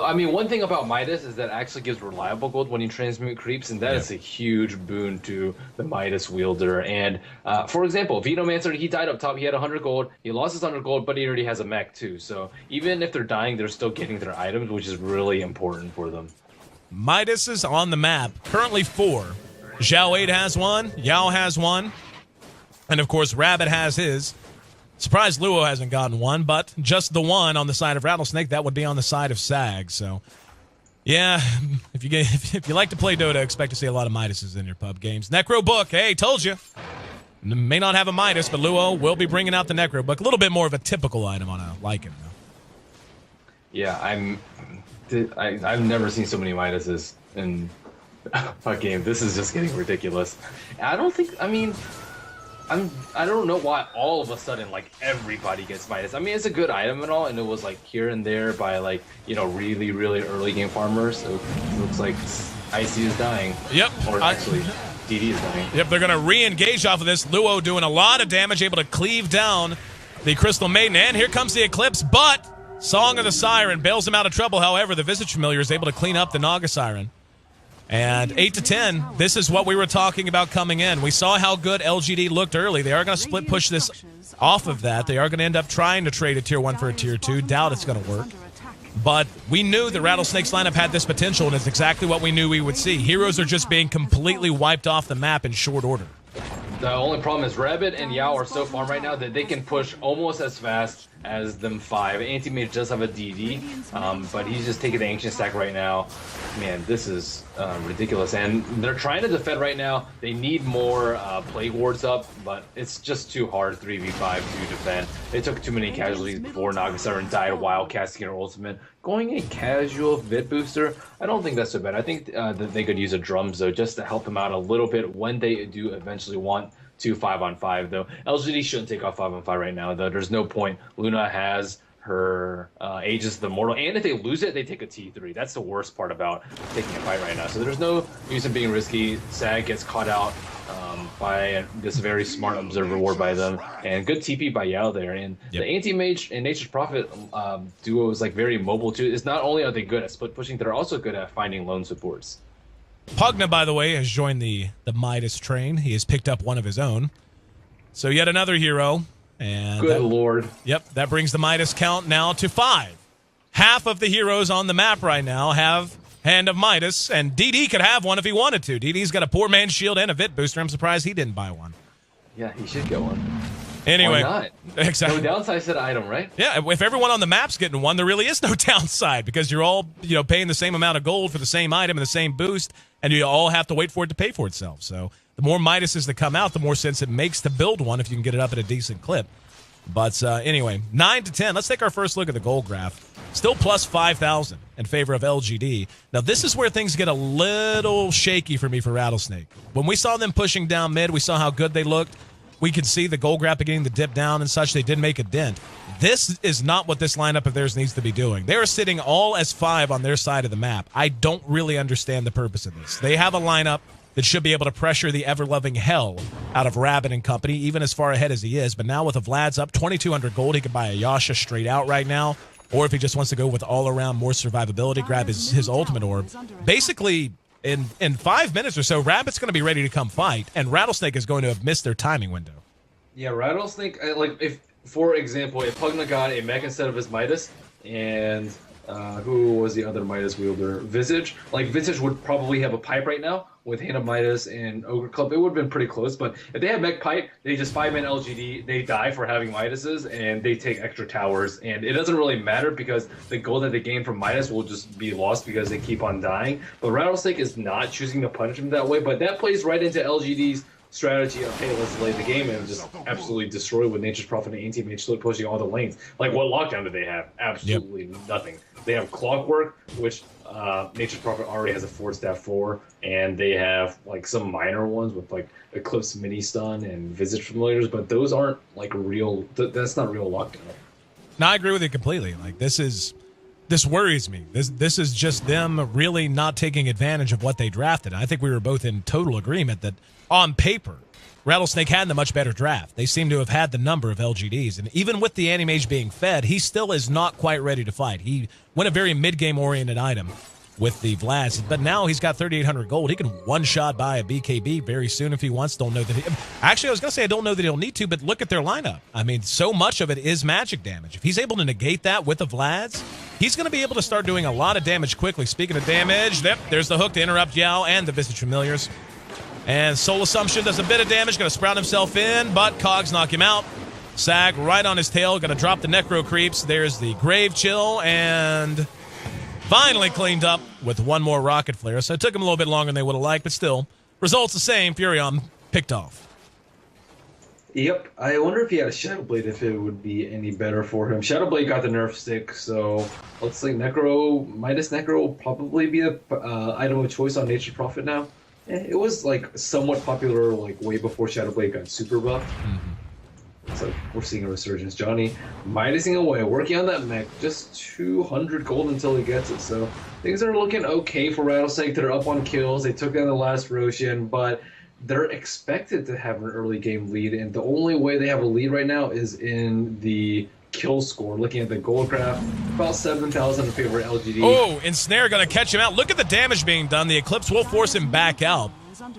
I mean, one thing about Midas is that it actually gives reliable gold when you transmute creeps, and that is a huge boon to the Midas wielder. And, for example, Venomancer, he died up top. He had 100 gold. He lost his 100 gold, but he already has a mech, too. So even if they're dying, they're still getting their items, which is really important for them. Midas is on the map. Currently 4. Zhao 8 has 1. Yao has 1. And, of course, Rabbit has his. Surprised Luo hasn't gotten 1, but just the 1 on the side of Rattlesnake, that would be on the side of Sag. So, yeah, if you like to play Dota, expect to see a lot of Midases in your pub games. Necro Book, hey, told you. May not have a Midas, but Luo will be bringing out the Necro Book. A little bit more of a typical item on a Lycan, though. Yeah, I've never seen so many Midases in a game. This is just getting ridiculous. I don't know why all of a sudden, like, everybody gets Midas. I mean, it's a good item and all, and it was, like, here and there by, like, really, really early game farmers. So it looks like Icy is dying. Yep. Or actually, DD is dying. Yep, they're going to re-engage off of this. Luo doing a lot of damage, able to cleave down the Crystal Maiden. And here comes the Eclipse, but Song of the Siren bails him out of trouble. However, the Visage Familiar is able to clean up the Naga Siren. And 8-10, this is what we were talking about coming in. We saw how good LGD looked early. They are going to split push this off of that. They are going to end up trying to trade a Tier 1 for a Tier 2. Doubt it's going to work. But we knew that Rattlesnake's lineup had this potential, and it's exactly what we knew we would see. Heroes are just being completely wiped off the map in short order. The only problem is Rabbit and Yao are so farm right now that they can push almost as fast as them 5. Anti-Mage does have a DD, but he's just taking the Ancient Stack right now. Man, this is ridiculous. And they're trying to defend right now. They need more Plague Wards up, but it's just too hard 3v5 to defend. They took too many casualties before Nagasiren died while casting her ultimate. Going a casual Vid Booster, I don't think that's so bad. I think that they could use a Drums, though, just to help them out a little bit when they do eventually want to 5-on-5, though. LGD shouldn't take off 5-on-5 right now, though. There's no point. Luna has her Aegis of the Mortal, and if they lose it, they take a T3. That's the worst part about taking a fight right now. So there's no use in being risky. Sag gets caught out by this very smart Observer Ward by them, and good TP by Yao there. And the Anti-Mage and Nature's Prophet duo is like very mobile too. It's not only are they good at split pushing, they're also good at finding lone supports. Pugna, by the way, has joined the Midas train. He has picked up one of his own. So yet another hero. And good lord. Yep, that brings the Midas count now to 5. Half of the heroes on the map right now have Hand of Midas, and DD could have one if he wanted to. DD's got a Poor Man's Shield and a Vit Booster. I'm surprised he didn't buy one. Yeah, he should get one. Anyway. Why not? Exactly. No downside to the item, right? Yeah, if everyone on the map's getting one, there really is no downside because you're all, paying the same amount of gold for the same item and the same boost, and you all have to wait for it to pay for itself. So the more Midases that come out, the more sense it makes to build one if you can get it up at a decent clip. But anyway, 9-10. Let's take our first look at the gold graph. Still plus 5,000 in favor of LGD. Now, this is where things get a little shaky for me for Rattlesnake. When we saw them pushing down mid, we saw how good they looked. We could see the gold graph beginning to dip down and such. They did make a dent. This is not what this lineup of theirs needs to be doing. They are sitting all as 5 on their side of the map. I don't really understand the purpose of this. They have a lineup that should be able to pressure the ever-loving hell out of Rabbit and company, even as far ahead as he is. But now with the Vlad's up 2,200 gold, he could buy a Yasha straight out right now, or if he just wants to go with all-around more survivability, grab his ultimate orb. Basically, in 5 minutes or so, Rabbit's going to be ready to come fight, and Rattlesnake is going to have missed their timing window. Yeah, Rattlesnake, like, if, for example, if Pugna got a mech instead of his Midas, and who was the other Midas wielder? Visage. Like, Visage would probably have a pipe right now with Hand of Midas and Ogre Club. It would have been pretty close, but if they have mech pipe, they just 5-man LGD, they die for having Midases, and they take extra towers, and it doesn't really matter because the gold that they gain from Midas will just be lost because they keep on dying. But Rattlesnake is not choosing to punish him that way, but that plays right into LGD's strategy of, hey, let's delay the game and just absolutely destroy with Nature's Prophet and Anti-Mage still pushing all the lanes. Like, what lockdown do they have? Absolutely nothing. They have Clockwork, which Nature's Prophet already has a 4-staff for, and they have, like, some minor ones with, like, Eclipse Mini Stun and Visage Familiars, but those aren't, like, real, that's not real lockdown. No, I agree with you completely. Like, this worries me. This is just them really not taking advantage of what they drafted. I think we were both in total agreement that on paper, Rattlesnake had the much better draft. They seem to have had the number of LGDs. And even with the Animage being fed, he still is not quite ready to fight. He went a very mid-game oriented item with the Vlads. But now he's got 3,800 gold. He can one-shot buy a BKB very soon if he wants. Don't know that actually, I was going to say I don't know that he'll need to, but look at their lineup. I mean, so much of it is magic damage. If he's able to negate that with the Vlads, he's going to be able to start doing a lot of damage quickly. Speaking of damage, there's the hook to interrupt Yao and the Visage Familiars. And Soul Assumption does a bit of damage, going to sprout himself in, but Cogs knock him out. Sag right on his tail, going to drop the Necro Creeps. There's the Grave Chill, and finally cleaned up with one more Rocket Flare. So it took him a little bit longer than they would have liked, but still, results the same. Furion picked off. Yep, I wonder if he had a Shadow Blade, if it would be any better for him. Shadow Blade got the nerf stick, so let's say Midas Necro will probably be the item of choice on Nature's Prophet now. It was, like, somewhat popular, like, way before Shadow Blade got super buffed. Mm-hmm. So we're seeing a resurgence. Johnny Midasing away, working on that mech, just 200 gold until he gets it. So things are looking okay for Rattlesnake. They're up on kills. They took down the last Roshan, but they're expected to have an early game lead, and the only way they have a lead right now is in the kill score. Looking at the gold graph, about 7,000 in favor of LGD. Oh, Ensnare going to catch him out. Look at the damage being done. The Eclipse will force him back out.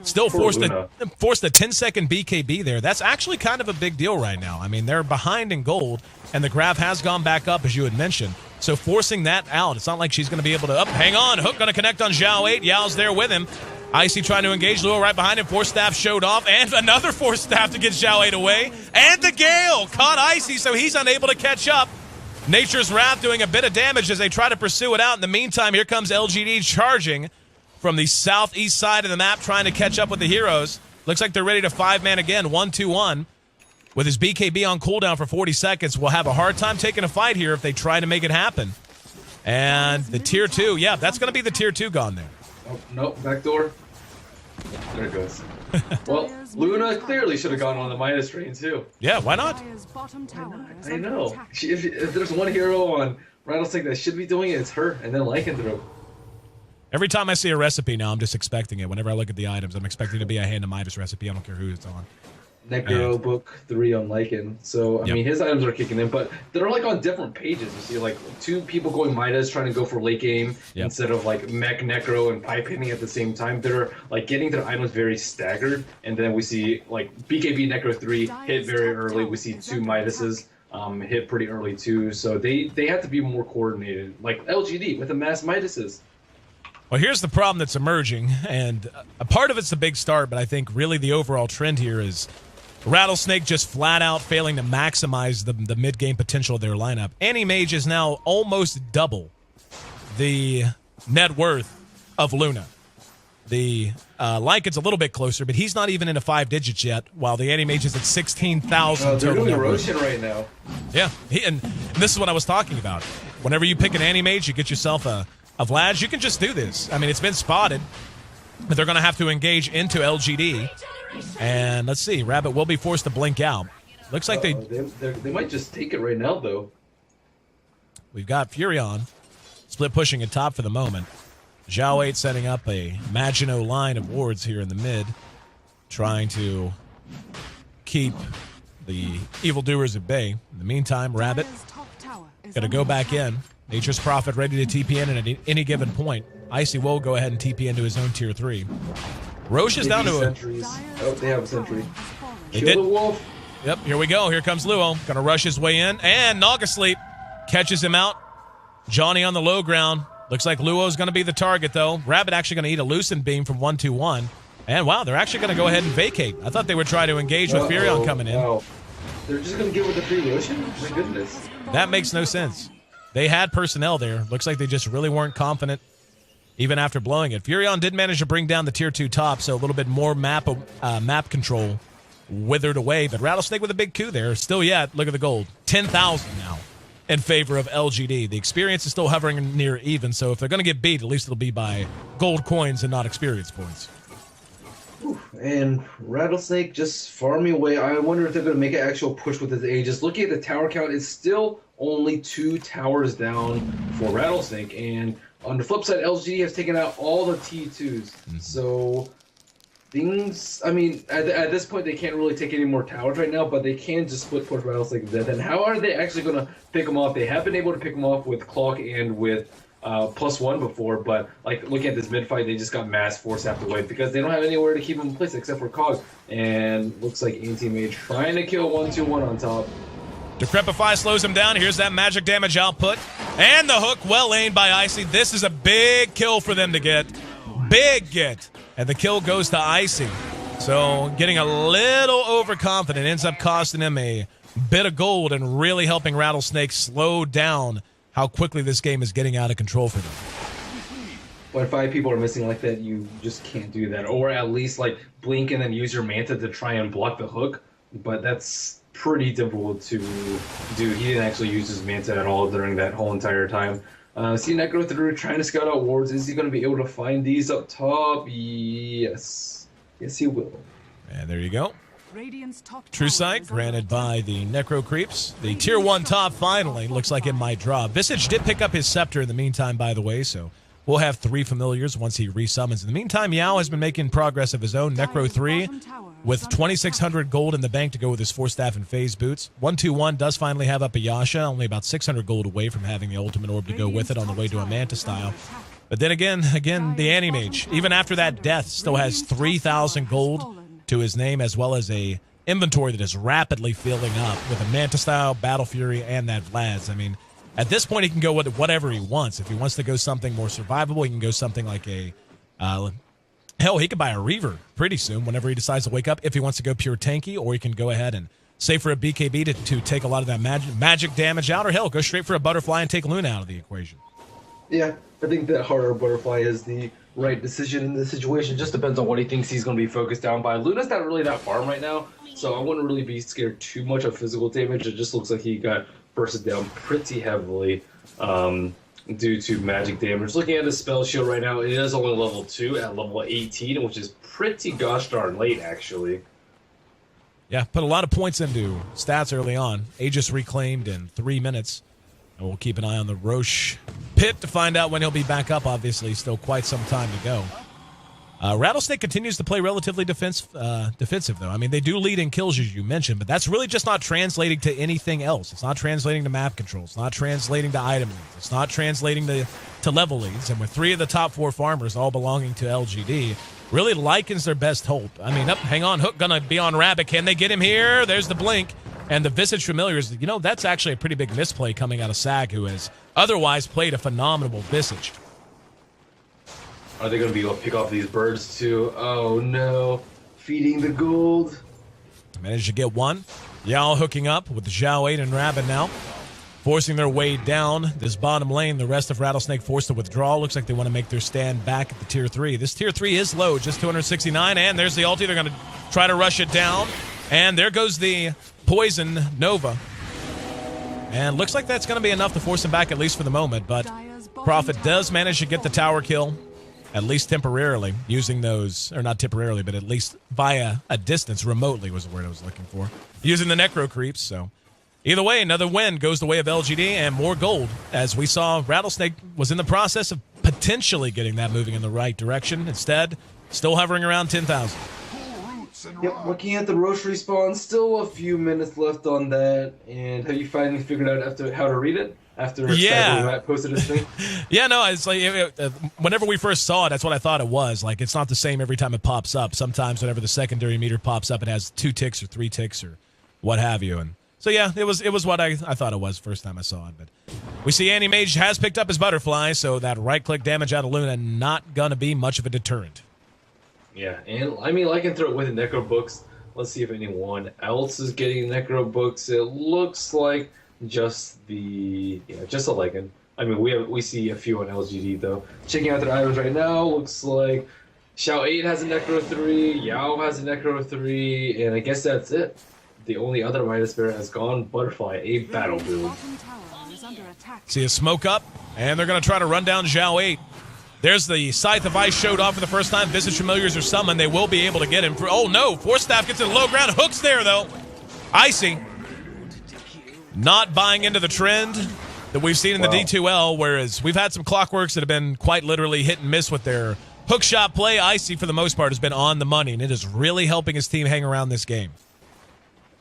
Still forced the 10-second BKB there. That's actually kind of a big deal right now. I mean, they're behind in gold, and the graph has gone back up, as you had mentioned. So forcing that out, it's not like she's going to be able to... hang on. Hook going to connect on Zhao 8. Yao's there with him. Icy trying to engage. Luo right behind him. 4-staff showed off. And another 4-staff to get Zhao 8 away. And the Gale caught Icy, so he's unable to catch up. Nature's Wrath doing a bit of damage as they try to pursue it out. In the meantime, here comes LGD charging from the southeast side of the map, trying to catch up with the heroes. Looks like they're ready to 5-man again. 1-2-1. With his BKB on cooldown for 40 seconds, will have a hard time taking a fight here if they try to make it happen. And the tier 2, yeah, that's going to be the tier 2 gone there. Oh, nope, back door. There it goes. Well, Luna clearly should have gone on the Midas train, too. Yeah, why not? I know. If there's one hero on Rattlesnake that should be doing it, it's her, and then Lycanthrope. Every time I see a recipe now, I'm just expecting it. Whenever I look at the items, I'm expecting it to be a Hand of Midas recipe. I don't care who it's on. Necro Book 3 on Lycan. So, I mean, his items are kicking in, but they're, like, on different pages. You see, like, 2 people going Midas trying to go for late game instead of, like, Mech, Necro, and Pipe hitting at the same time. They're, like, getting their items very staggered. And then we see, like, BKB Necro 3 hit very early. We see 2 Midases hit pretty early, too. So they have to be more coordinated. Like LGD with the mass Midases. Well, here's the problem that's emerging, and a part of it's the big start, but I think really the overall trend here is Rattlesnake just flat out failing to maximize the mid-game potential of their lineup. Anti-Mage is now almost double the net worth of Luna. The Lycan's a little bit closer, but he's not even into 5 digits yet, while the Anti-Mage is at 16,000 they're total doing net worth. Roshan right now. Yeah, and this is what I was talking about. Whenever you pick an Anti-Mage, you get yourself a Vlad, you can just do this. I mean, it's been spotted, but they're going to have to engage into LGD. And let's see, Rabbit will be forced to blink out. Looks like they might just take it right now, though. We've got Furion split pushing at top for the moment. Zhao 8 setting up a Maginot line of wards here in the mid, trying to keep the evildoers at bay. In the meantime, Rabbit Gonna go back in. Nature's Prophet ready to TP in at any given point. Icy will go ahead and TP into his own tier 3. Roche is down to a... Oh, they have a sentry. They Kill did. the wolf. Yep, here we go. Here comes Luo. Gonna rush his way in. And Naga Sleep catches him out. Johnny on the low ground. Looks like Luo's gonna be the target, though. Rabbit actually gonna eat a Lucent Beam from 1-2-1. And wow, they're actually gonna go ahead and vacate. I thought they would try to engage with Furion coming in. Wow. They're just gonna get with the free Roshan? My goodness. That makes no sense. They had personnel there. Looks like they just really weren't confident even after blowing it. Furion did manage to bring down the tier 2 top, so a little bit more map control withered away. But Rattlesnake with a big coup there. Still yet, look at the gold. 10,000 now in favor of LGD. The experience is still hovering near even, so if they're going to get beat, at least it'll be by gold coins and not experience points. And Rattlesnake just farming away. I wonder if they're going to make an actual push with his Aegis. Looking at the tower count, it's still only 2 towers down for Rattlesnake. And on the flip side, LGD has taken out all the T2s. So things, I mean, at this point, they can't really take any more towers right now, but they can just split push Rattlesnake to death. And how are they actually going to pick them off? They have been able to pick them off with Clock and with +1 before, but like looking at this mid fight, they just got mass force after wave because they don't have anywhere to keep them in place except for Cog. And looks like Anti-Mage trying to kill 1-2-1 on top. Decrepify slows him down. Here's that magic damage output. And the hook well aimed by Icy. This is a big kill for them to get. Big get. And the kill goes to Icy. So getting a little overconfident ends up costing him a bit of gold and really helping Rattlesnake slow down how quickly this game is getting out of control for them. When 5 people are missing like that, you just can't do that. Or at least like blink and then use your Manta to try and block the hook. But that's pretty difficult to do. He didn't actually use his Manta at all during that whole entire time. See Necro through trying to scout out wards. Is he going to be able to find these up top? Yes. Yes, he will. And there you go. True Sight granted by the Necro Creeps. The Tier 1 top finally looks like it might drop. Visage did pick up his Scepter in the meantime, by the way, so we'll have 3 familiars once he resummons. In the meantime, Yao has been making progress of his own. Necro 3 with 2,600 gold in the bank to go with his 4-staff and phase boots. 1-2-1 does finally have up a Yasha, only about 600 gold away from having the ultimate orb to go with it on the way to a Manta style. But then again, the Anti-Mage, even after that death, still has 3,000 gold to his name, as well as a inventory that is rapidly filling up with a Manta style, Battle Fury, and that Vlad's. I mean, at this point, he can go with whatever he wants. If he wants to go something more survivable, he can go something like a... hell, he could buy a Reaver pretty soon whenever he decides to wake up if he wants to go pure tanky, or he can go ahead and save for a BKB to take a lot of that magic damage out, or hell, go straight for a Butterfly and take Luna out of the equation. Yeah, I think that harder Butterfly is the right decision in this situation. Just depends on what he thinks he's going to be focused down by. Luna's not really that farm right now, so I wouldn't really be scared too much of physical damage. It just looks like he got bursted down pretty heavily due to magic damage. Looking at his spell shield right now, it is only level 2 at level 18, which is pretty gosh darn late, actually. Yeah, put a lot of points into stats early on. Aegis reclaimed in 3 minutes. And we'll keep an eye on the Roche pit to find out when he'll be back up. Obviously, still quite some time to go. Rattlesnake continues to play relatively defensive, though. I mean, they do lead in kills, as you mentioned, but that's really just not translating to anything else. It's not translating to map control. It's not translating to item leads. It's not translating to level leads. And with 3 of the top 4 farmers all belonging to LGD, really likens their best hope. I mean, hang on, Hook gonna be on Rabbit. Can they get him here? There's the blink. And the Visage Familiars, you know, that's actually a pretty big misplay coming out of Sag, who has otherwise played a phenomenal Visage. Are they going to be able to pick off these birds too? Oh no. Feeding the gold. Managed to get one. Yao hooking up with Zhao 8 and Rabbit now. Forcing their way down this bottom lane. The rest of Rattlesnake forced to withdraw. Looks like they want to make their stand back at the Tier 3. This Tier 3 is low, just 269. And there's the ulti. They're going to try to rush it down. And there goes the Poison Nova. And looks like that's going to be enough to force him back, at least for the moment. But Prophet does manage to get the tower kill, at least temporarily, using those, or not temporarily, but at least via a distance, remotely was the word I was looking for, using the Necro Creeps. So either way, another win goes the way of LGD and more gold. As we saw, Rattlesnake was in the process of potentially getting that moving in the right direction. Instead, still hovering around 10,000. Yep, looking at the Roche respawn, still a few minutes left on that. And have you finally figured out how to read it? after Yeah. Matt posted his thing. Yeah, no, it's like whenever we first saw it, that's what I thought it was. Like, it's not the same every time it pops up. Sometimes whenever the secondary meter pops up, it has 2 ticks or 3 ticks or what have you. And so, yeah, it was what I thought it was first time I saw it. But we see Anti-Mage has picked up his butterfly, so that right-click damage out of Luna not going to be much of a deterrent. Yeah, and I mean, Lycanthrope with the Necro Books. Let's see if anyone else is getting Necro Books. It looks like just a Lycan. I mean, we see a few on LGD though. Checking out their items right now, looks like Xiao 8 has a Necro 3, Yao has a Necro 3, and I guess that's it. The only other Midas Bear has gone Butterfly, a battle build. See a smoke up, and they're going to try to run down Xiao 8. There's the Scythe of Ice showed off for the first time. Visage Familiars are summoned. They will be able to get him. Oh, no. Force Staff gets to the low ground. Hook's there, though. Icy. Not buying into the trend that we've seen in the D2L, whereas we've had some Clockworks that have been quite literally hit and miss with their hook shot play. Icy, for the most part, has been on the money, and it is really helping his team hang around this game.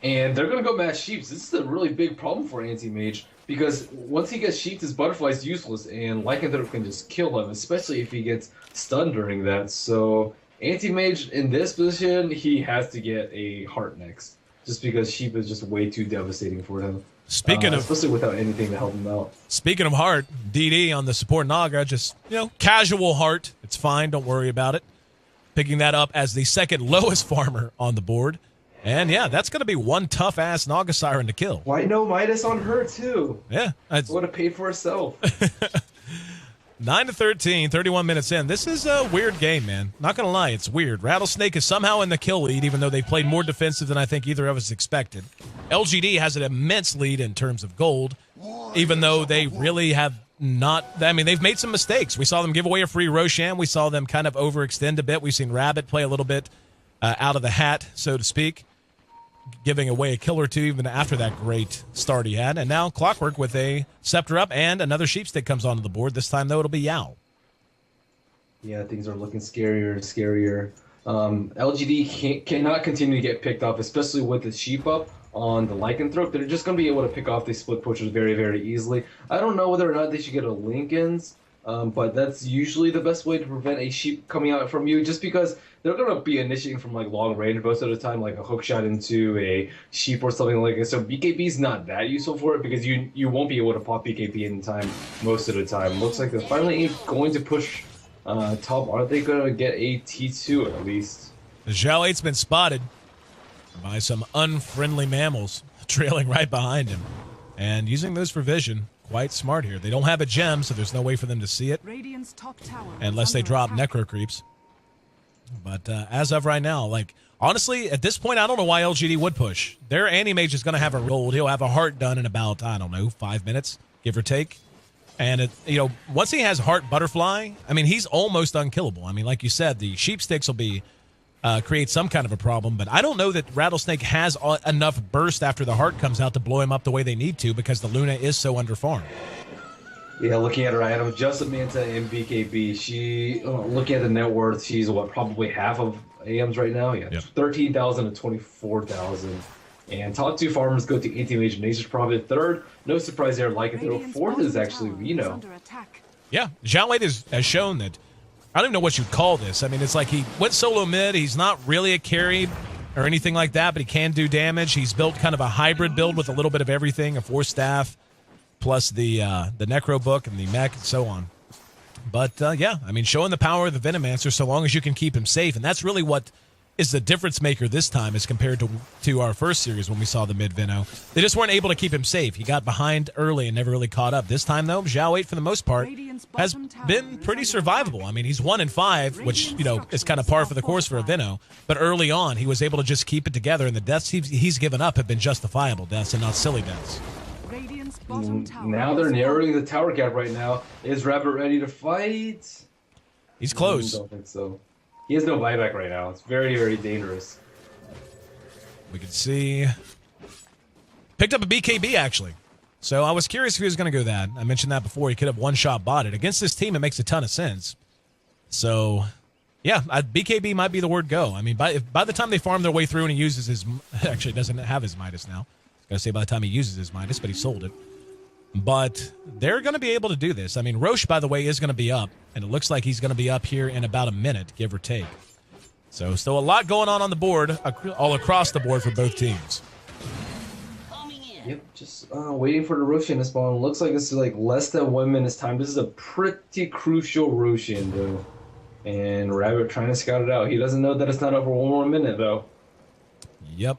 And they're going to go Mass Sheeps. This is a really big problem for Anti-Mage, because once he gets Sheeped, his Butterfly's useless, and Lycanthrope can just kill him, especially if he gets stunned during that. So Anti-Mage, in this position, he has to get a Heart next, just because Sheep is just way too devastating for him. Especially without anything to help him out. Speaking of Heart, DD on the support Naga, just, casual Heart. It's fine, don't worry about it. Picking that up as the second lowest farmer on the board. And, yeah, that's going to be one tough-ass Naga Siren to kill. Why no Midas on her, too? Yeah. Would have paid for herself. 9-13, 31 minutes in. This is a weird game, man. Not going to lie, it's weird. Rattlesnake is somehow in the kill lead, even though they played more defensive than I think either of us expected. LGD has an immense lead in terms of gold, even though they really have not... I mean, they've made some mistakes. We saw them give away a free Roshan. We saw them kind of overextend a bit. We've seen Rabbit play a little bit out of the hat, so to speak, giving away a kill or two even after that great start he had. And now Clockwork with a Scepter up, and another Sheepstick comes onto the board. This time, though, it'll be Yao. Yeah, things are looking scarier and scarier. LGD cannot continue to get picked off, especially with the Sheep up on the Lycanthrope. They're just going to be able to pick off these split pushers very, very easily. I don't know whether or not they should get a Lincolns, but that's usually the best way to prevent a Sheep coming out from you, just because they're going to be initiating from like long range most of the time, like a hook shot into a Sheep or something like that. So BKB is not that useful for it, because you won't be able to pop BKB in time most of the time. Looks like they're finally going to push top. Are they going to get a T2 at least? Zhao 8's been spotted by some unfriendly mammals trailing right behind him, and using those for vision. Quite smart here. They don't have a gem, so there's no way for them to see it unless they drop Necro Creeps. But as of right now, like, honestly, at this point, I don't know why LGD would push. Their Anti-Mage is going to have a gold. He'll have a Heart done in about, 5 minutes, give or take. And, once he has Heart Butterfly, I mean, he's almost unkillable. I mean, like you said, the Sheepsticks will be create some kind of a problem, but I don't know that Rattlesnake has enough burst after the Heart comes out to blow him up the way they need to, because the Luna is so underfarmed. Yeah, looking at her items, just Manta and BKB, she, looking at the net worth, she's probably half of AM's right now? Yeah, yep. 13,000 to 24,000. And top two farmers go to Anti-Mage and Nature's Prophet. Third, no surprise there, Lycanthrope. Fourth is actually Reno. Yeah, Zhao 8 has shown that. I don't even know what you'd call this. I mean, it's like he went solo mid. He's not really a carry or anything like that, but he can do damage. He's built kind of a hybrid build with a little bit of everything, a Force Staff, plus the Necro Book and the mech and so on. But, yeah, I mean, showing the power of the Venomancer so long as you can keep him safe. And that's really what is the difference maker this time as compared to our first series when we saw the mid-Veno. They just weren't able to keep him safe. He got behind early and never really caught up. This time, though, Zhao 8, for the most part, has been pretty survivable. I mean, he's 1-5, which, is kind of par for the course for a Veno. But early on, he was able to just keep it together, and the deaths he's given up have been justifiable deaths and not silly deaths. Now they're narrowing the tower gap right now. Is Rabbit ready to fight? He's close. I don't think so. He has no buyback right now. It's very, very dangerous. We can see. Picked up a BKB, actually. So I was curious if he was going to go that. I mentioned that before. He could have one-shot botted. Against this team, it makes a ton of sense. So, yeah, BKB might be the word go. I mean, by the time they farm their way through and he uses his... Actually, doesn't have his Midas now. I was going to say by the time he uses his Midas, but he sold it. But they're going to be able to do this. I mean, Roche, by the way, is going to be up, and it looks like he's going to be up here in about a minute, give or take. So still a lot going on the board, all across the board for both teams. Yep, just waiting for the Roshan to spawn. Looks like this is like less than 1 minute's time. This is a pretty crucial Roshan, though. And Rabbit trying to scout it out. He doesn't know that it's not over 1 more minute, though. Yep.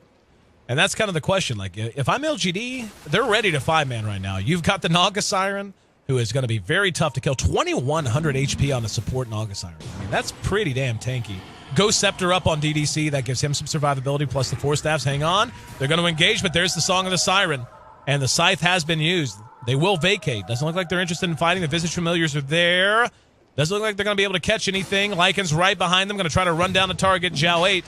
And that's kind of the question. Like, if I'm LGD, they're ready to 5-man right now. You've got the Naga Siren, who is going to be very tough to kill. 2,100 HP on the support Naga Siren. I mean, that's pretty damn tanky. Ghost Scepter up on DDC. That gives him some survivability, plus the 4 staffs. Hang on. They're going to engage, but there's the Song of the Siren. And the Scythe has been used. They will vacate. Doesn't look like they're interested in fighting. The Visage Familiars are there. Doesn't look like they're going to be able to catch anything. Lycan's right behind them. Going to try to run down the target. Zhao 8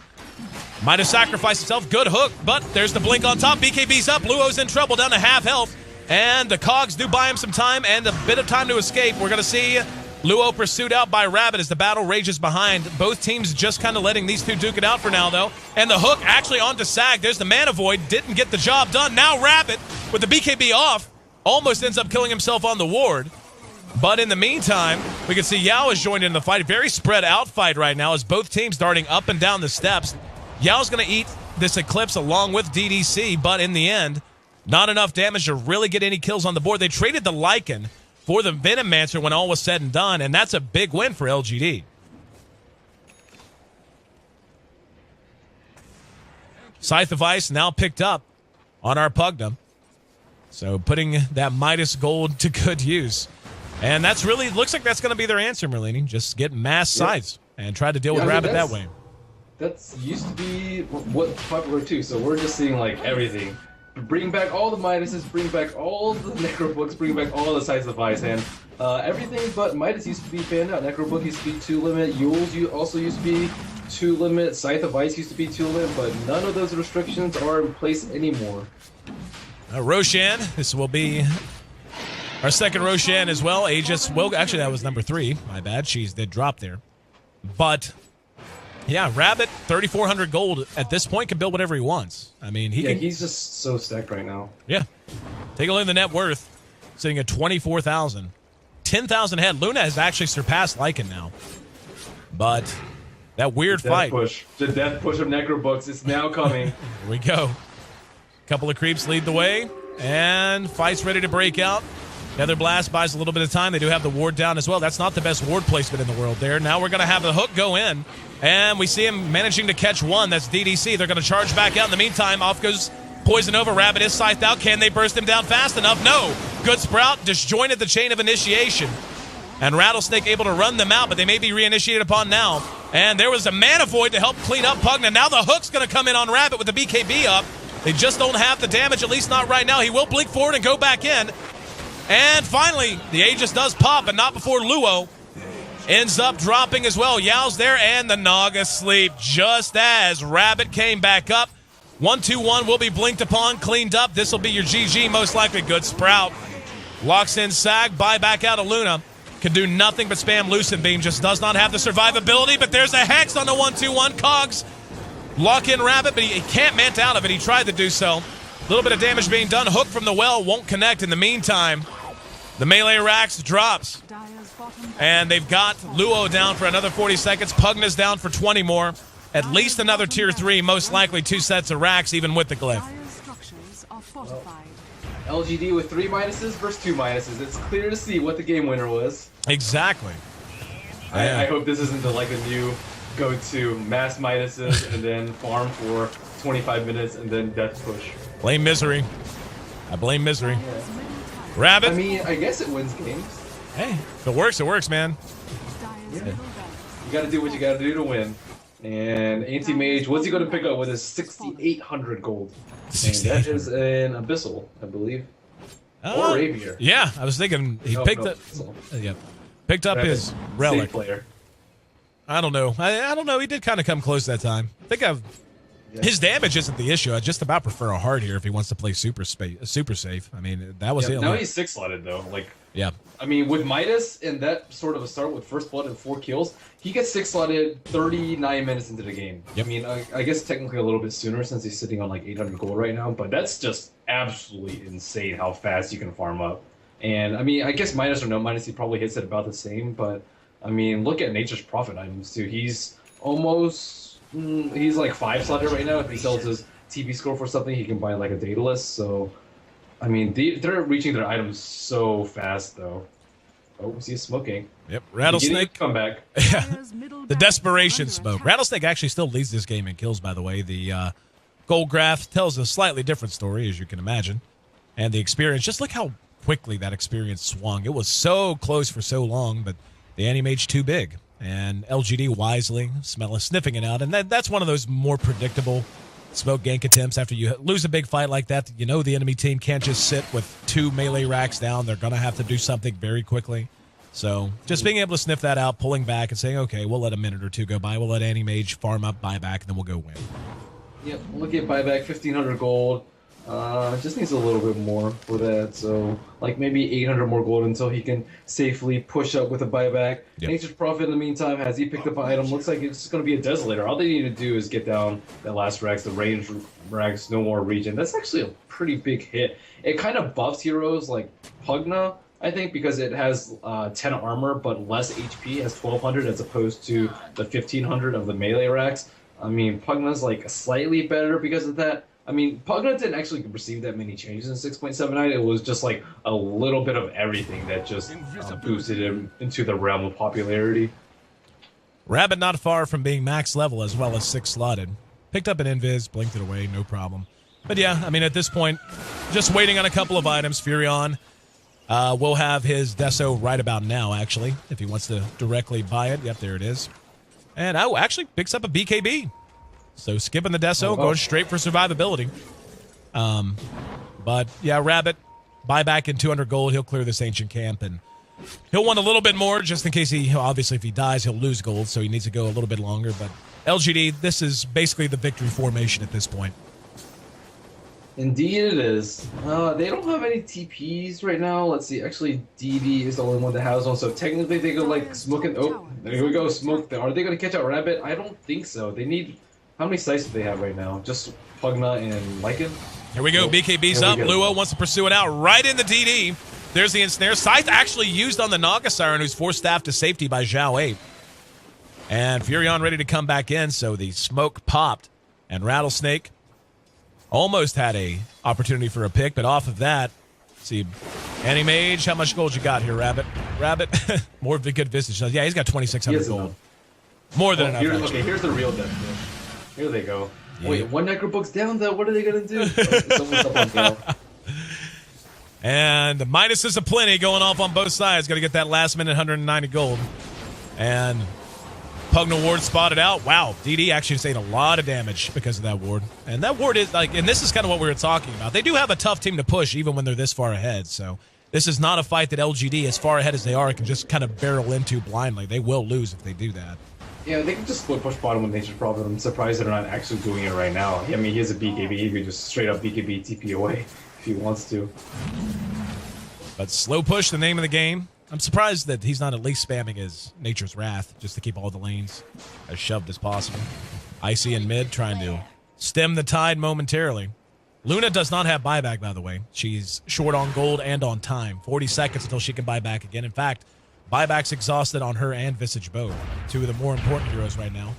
might have sacrificed himself. Good hook, but there's the blink on top. BKB's up. Luo's in trouble, down to half health. And the Cogs do buy him some time and a bit of time to escape. We're going to see Luo pursued out by Rabbit as the battle rages behind. Both teams just kind of letting these two duke it out for now, though. And the hook actually onto Sag. There's the Mana Void. Didn't get the job done. Now Rabbit, with the BKB off, almost ends up killing himself on the ward. But in the meantime, we can see Yao is joined in the fight. Very spread out fight right now as both teams darting up and down the steps. Yao's going to eat this Eclipse along with DDC, but in the end, not enough damage to really get any kills on the board. They traded the Lycan for the Venomancer when all was said and done, and that's a big win for LGD. Scythe of Ice now picked up on our Pugna. So putting that Midas gold to good use. And that's really, looks like that's going to be their answer, Merlini. Just get mass scythes and try to deal with Rabbit that way. That's used to be what popular too, so we're just seeing like everything. Bring back all the Midases, bring back all the Necrobooks, bring back all the Scythes of Ice, and everything but Midas used to be banned out. Necrobook used to be 2 limit, Yules also used to be 2 limit, Scythe of Ice used to be 2 limit, but none of those restrictions are in place anymore. Roshan, this will be our second Roshan as well. Aegis, well, actually that was number 3, my bad. She's did drop there. But yeah, Rabbit, 3,400 gold at this point, can build whatever he wants. I mean, he's just so stacked right now. Yeah. Take a look at the net worth, sitting at 24,000. 10,000 head. Luna has actually surpassed Lycan now. But that weird fight. The death push of Necrobooks is now coming. Here we go. Couple of creeps lead the way, and fight's ready to break out. Nether Blast buys a little bit of time. They do have the ward down as well. That's not the best ward placement in the world there. Now we're going to have the hook go in, and we see him managing to catch one. That's DDC. They're going to charge back out. In the meantime, off goes Poison Over. Rabbit is scythed out. Can they burst him down fast enough? No. Good Sprout disjointed the chain of initiation, and Rattlesnake able to run them out, but they may be reinitiated upon now. And there was a Mana Void to help clean up Pugna. Now the hook's going to come in on Rabbit with the BKB up. They just don't have the damage, at least not right now. He will blink forward and go back in. And finally, the Aegis does pop, but not before Luo ends up dropping as well. Yao's there, and the Naga sleep just as Rabbit came back up. 1-2-1 will be blinked upon, cleaned up. This will be your GG, most likely. Good Sprout. Locks in Sag, buy back out of Luna. Can do nothing but spam Lucid Beam, just does not have the survivability, but there's a Hex on the 1-2-1. Cogs lock in Rabbit, but he can't mant out of it. He tried to do so. A little bit of damage being done. Hook from the well won't connect. In the meantime, the melee racks drops. And they've got Luo down for another 40 seconds. Pugna's down for 20 more. At least another tier 3, most likely 2 sets of racks, even with the glyph. LGD with 3 minuses versus 2 minuses. It's clear to see what the game winner was. Exactly. I hope this isn't like a new go-to mass minuses and then farm for 25 minutes and then death push. Blame Misery. I blame Misery. Rabbit. I mean, I guess it wins games. Hey, if it works, man. Yeah. You gotta do what you gotta do to win. And Anti-Mage, what's he gonna pick up with his 6,800 gold? And that is an Abyssal, I believe. Or Rapier. Yeah, I was thinking he picked up his relic. Player. I don't know. I don't know. He did kind of come close that time. I think his damage isn't the issue. I just about prefer a hard here if he wants to play super safe. I mean, that was it. Now he's 6-slotted though. Like, yeah. I mean, with Midas and that sort of a start with First Blood and 4 kills, he gets 6-slotted 39 minutes into the game. Yep. I mean, I guess technically a little bit sooner since he's sitting on like 800 gold right now, but that's just absolutely insane how fast you can farm up. And I mean, I guess minus or no minus, he probably hits it about the same. But I mean, look at Nature's Prophet items too. He's almost he's like 5-slotted right now. If he sells his TP score for something, he can buy like a Daedalus. So I mean, they're reaching their items so fast though. Oh, he's smoking. Yep, Rattlesnake. Come back. The desperation smoke. Rattlesnake actually still leads this game in kills, by the way. The gold graph tells a slightly different story, as you can imagine. And the experience, just look how quickly that experience swung. It was so close for so long, but the anti-mage too big. And LGD wisely sniffing it out. And that's one of those more predictable smoke gank attempts. After you lose a big fight like that, you know the enemy team can't just sit with 2 melee racks down. They're going to have to do something very quickly. So just being able to sniff that out, pulling back and saying, okay, we'll let a minute or two go by. We'll let anti-mage farm up, buy back, and then we'll go win. Yep, look at buyback, 1,500 gold. Just needs a little bit more for that. So like maybe 800 more gold until he can safely push up with a buyback. Yep. Nature's Prophet in the meantime, has he picked up an item? Looks like it's just going to be a Desolator. All they need to do is get down that last Rags, the range Rags, no more regen. That's actually a pretty big hit. It kind of buffs heroes like Pugna, I think, because it has 10 armor but less HP, has 1,200 as opposed to the 1,500 of the melee racks. I mean, Pugna's like slightly better because of that. I mean, Pugna didn't actually receive that many changes in 6.79. It was just like a little bit of everything that just boosted him into the realm of popularity. Rabbit not far from being max level as well as 6-slotted. Picked up an invis, blinked it away, no problem. But yeah, I mean, at this point, just waiting on a couple of items. Furion will have his Deso right about now, actually, if he wants to directly buy it. Yep, there it is. And actually picks up a BKB. So skipping the Deso, going straight for survivability. But yeah, Rabbit, buy back in 200 gold. He'll clear this ancient camp, and he'll want a little bit more just in case obviously if he dies, he'll lose gold. So he needs to go a little bit longer. But LGD, this is basically the victory formation at this point. Indeed it is. They don't have any TPs right now. Let's see. Actually, DD is the only one that has one. So technically they go like smoking. Oh, there we go. Smoke. Are they going to catch out Rabbit? I don't think so. They need... How many sites do they have right now? Just Pugna and Lycan? Here we go. BKB's up. Luo wants to pursue it out right in the DD. There's the ensnare. Scythe actually used on the Naga Siren, who's forced staff to safety by Zhao 8. And Furion ready to come back in, so the smoke popped. And Rattlesnake almost had a opportunity for a pick, but off of that, see, Anti-Mage, how much gold you got here, Rabbit? Rabbit, more of a good visage. Yeah, he's got 2,600 gold. Enough. More than enough. Okay, here's the real death wish. Here they go. Yeah. Wait, one Necrobook's down though. What are they gonna do? Someone's up on Gale. And the minuses aplenty going off on both sides. Got to get that last minute 190 gold. And Pugna Ward spotted out. Wow, DD actually saying a lot of damage because of that ward. And that ward is like, and this is kind of what we were talking about. They do have a tough team to push even when they're this far ahead. So this is not a fight that LGD, as far ahead as they are, can just kind of barrel into blindly. They will lose if they do that. Yeah, they can just split push bottom with Nature's Prophet. I'm surprised they're not actually doing it right now. I mean, he has a BKB. He could just straight up BKB TP away if he wants to. But slow push, the name of the game. I'm surprised that he's not at least spamming his Nature's Wrath just to keep all the lanes as shoved as possible. Icy in mid, trying to stem the tide momentarily. Luna does not have buyback, by the way. She's short on gold and on time. 40 seconds until she can buy back again. In fact, buyback's exhausted on her and Visage both. Two of the more important heroes right now.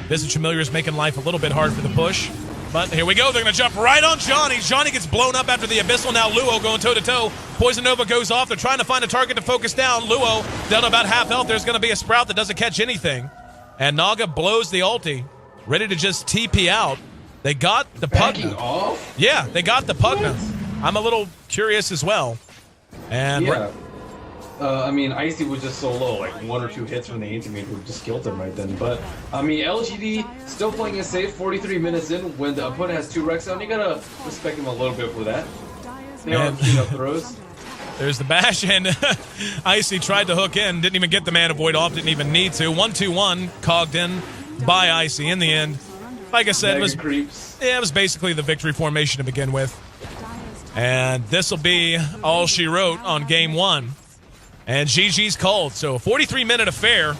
Visage Familiar is making life a little bit hard for the push. But here we go. They're going to jump right on Johnny. Johnny gets blown up after the Abyssal. Now Luo going toe-to-toe. Poison Nova goes off. They're trying to find a target to focus down. Luo down about half health. There's going to be a Sprout that doesn't catch anything. And Naga blows the ulti. Ready to just TP out. They got the Pugna. Off? Yeah, they got the Pugna. I'm a little curious as well. And yeah. I mean, Icy was just so low, like 1 or 2 hits from the Anti-Mage would just killed him right then. But, I mean, LGD still playing it safe 43 minutes in when the opponent has 2 Rex down. You gotta respect him a little bit for that. They are cleanup throws. There's the bash, and Icy tried to hook in, didn't even get the mana void off, didn't even need to. 1-2-1, cogged in by Icy in the end. Like I said, it was basically the victory formation to begin with. And this will be all she wrote on game 1. And GG's called. So a 43-minute affair.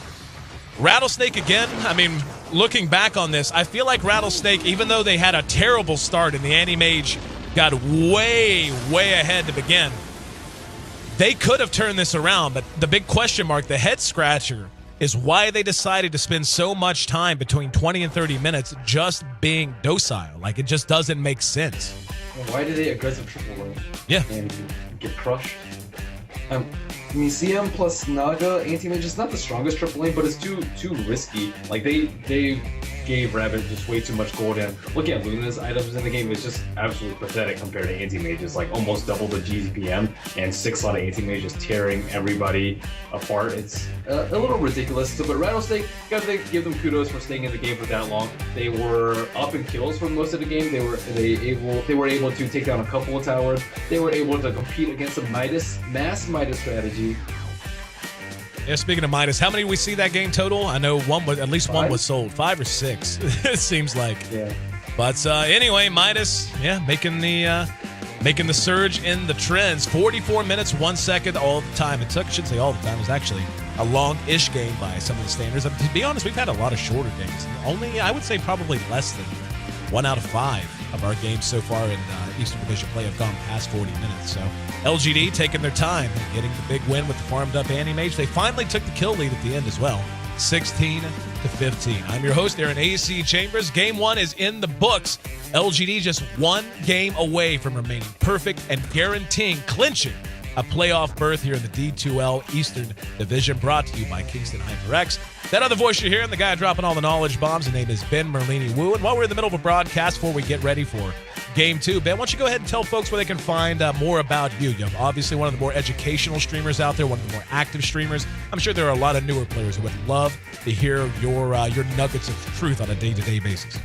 Rattlesnake again. I mean, looking back on this, I feel like Rattlesnake, even though they had a terrible start and the Anti-Mage got way, way ahead to begin, they could have turned this around, but the big question mark, the head scratcher, is why they decided to spend so much time between 20 and 30 minutes just being docile. Like, it just doesn't make sense. Why did they aggressive triple lane? Yeah. And get crushed? I mean, CM plus Naga anti-mage is not the strongest triple lane, but it's too risky. Like, they gave Rabbit just way too much gold, and looking at Luna's items in the game is just absolutely pathetic compared to anti-mages. Like, almost double the GPM and 6 slot of anti-mages tearing everybody apart. It's a little ridiculous. So, but Rattlesnake, gotta give them kudos for staying in the game for that long. They were up in kills for most of the game. They were able to take down a couple of towers. They were able to compete against a mass Midas strategy. Yeah, speaking of Midas, how many did we see that game total? I know at least 5? one was sold. 5 or 6, it seems like. Yeah. But anyway, Midas, making the surge in the trends. 44 minutes, 1 second all the time. It took, I should say all the time. It was actually a long-ish game by some of the standards. To be honest, we've had a lot of shorter games. Only, I would say, probably less than 1 out of 5 of our games so far in Eastern Division play have gone past 40 minutes. So LGD taking their time and getting the big win with the farmed up anti-mage. They finally took the kill lead at the end as well, 16-15. I'm your host, Aaron AC Chambers. Game 1 is in the books. LGD just 1 game away from remaining perfect and guaranteeing clinching a playoff berth here in the D2L Eastern Division, brought to you by Kingston HyperX. That other voice you're hearing, the guy dropping all the knowledge bombs, his name is Ben Merlini Wu. And while we're in the middle of a broadcast, before we get ready for Game 2, Ben, why don't you go ahead and tell folks where they can find more about you? You're obviously one of the more educational streamers out there, one of the more active streamers. I'm sure there are a lot of newer players who would love to hear your nuggets of truth on a day-to-day basis.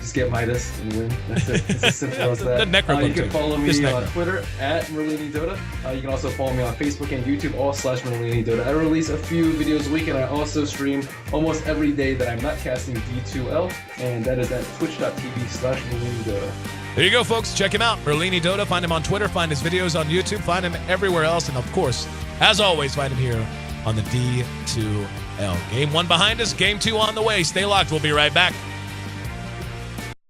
Just get Midas and win. That's it. It's as simple as that. You can follow me on Twitter at Merlini Dota. You can also follow me on Facebook and YouTube, all/Merlini Dota. I release a few videos a week, and I also stream almost every day that I'm not casting D2L, and that is at twitch.tv/Merlini Dota. There you go, folks. Check him out, Merlini Dota. Find him on Twitter, find his videos on YouTube, find him everywhere else, and of course, as always, find him here on the D2L. Game 1 behind us, Game 2 on the way. Stay locked. We'll be right back.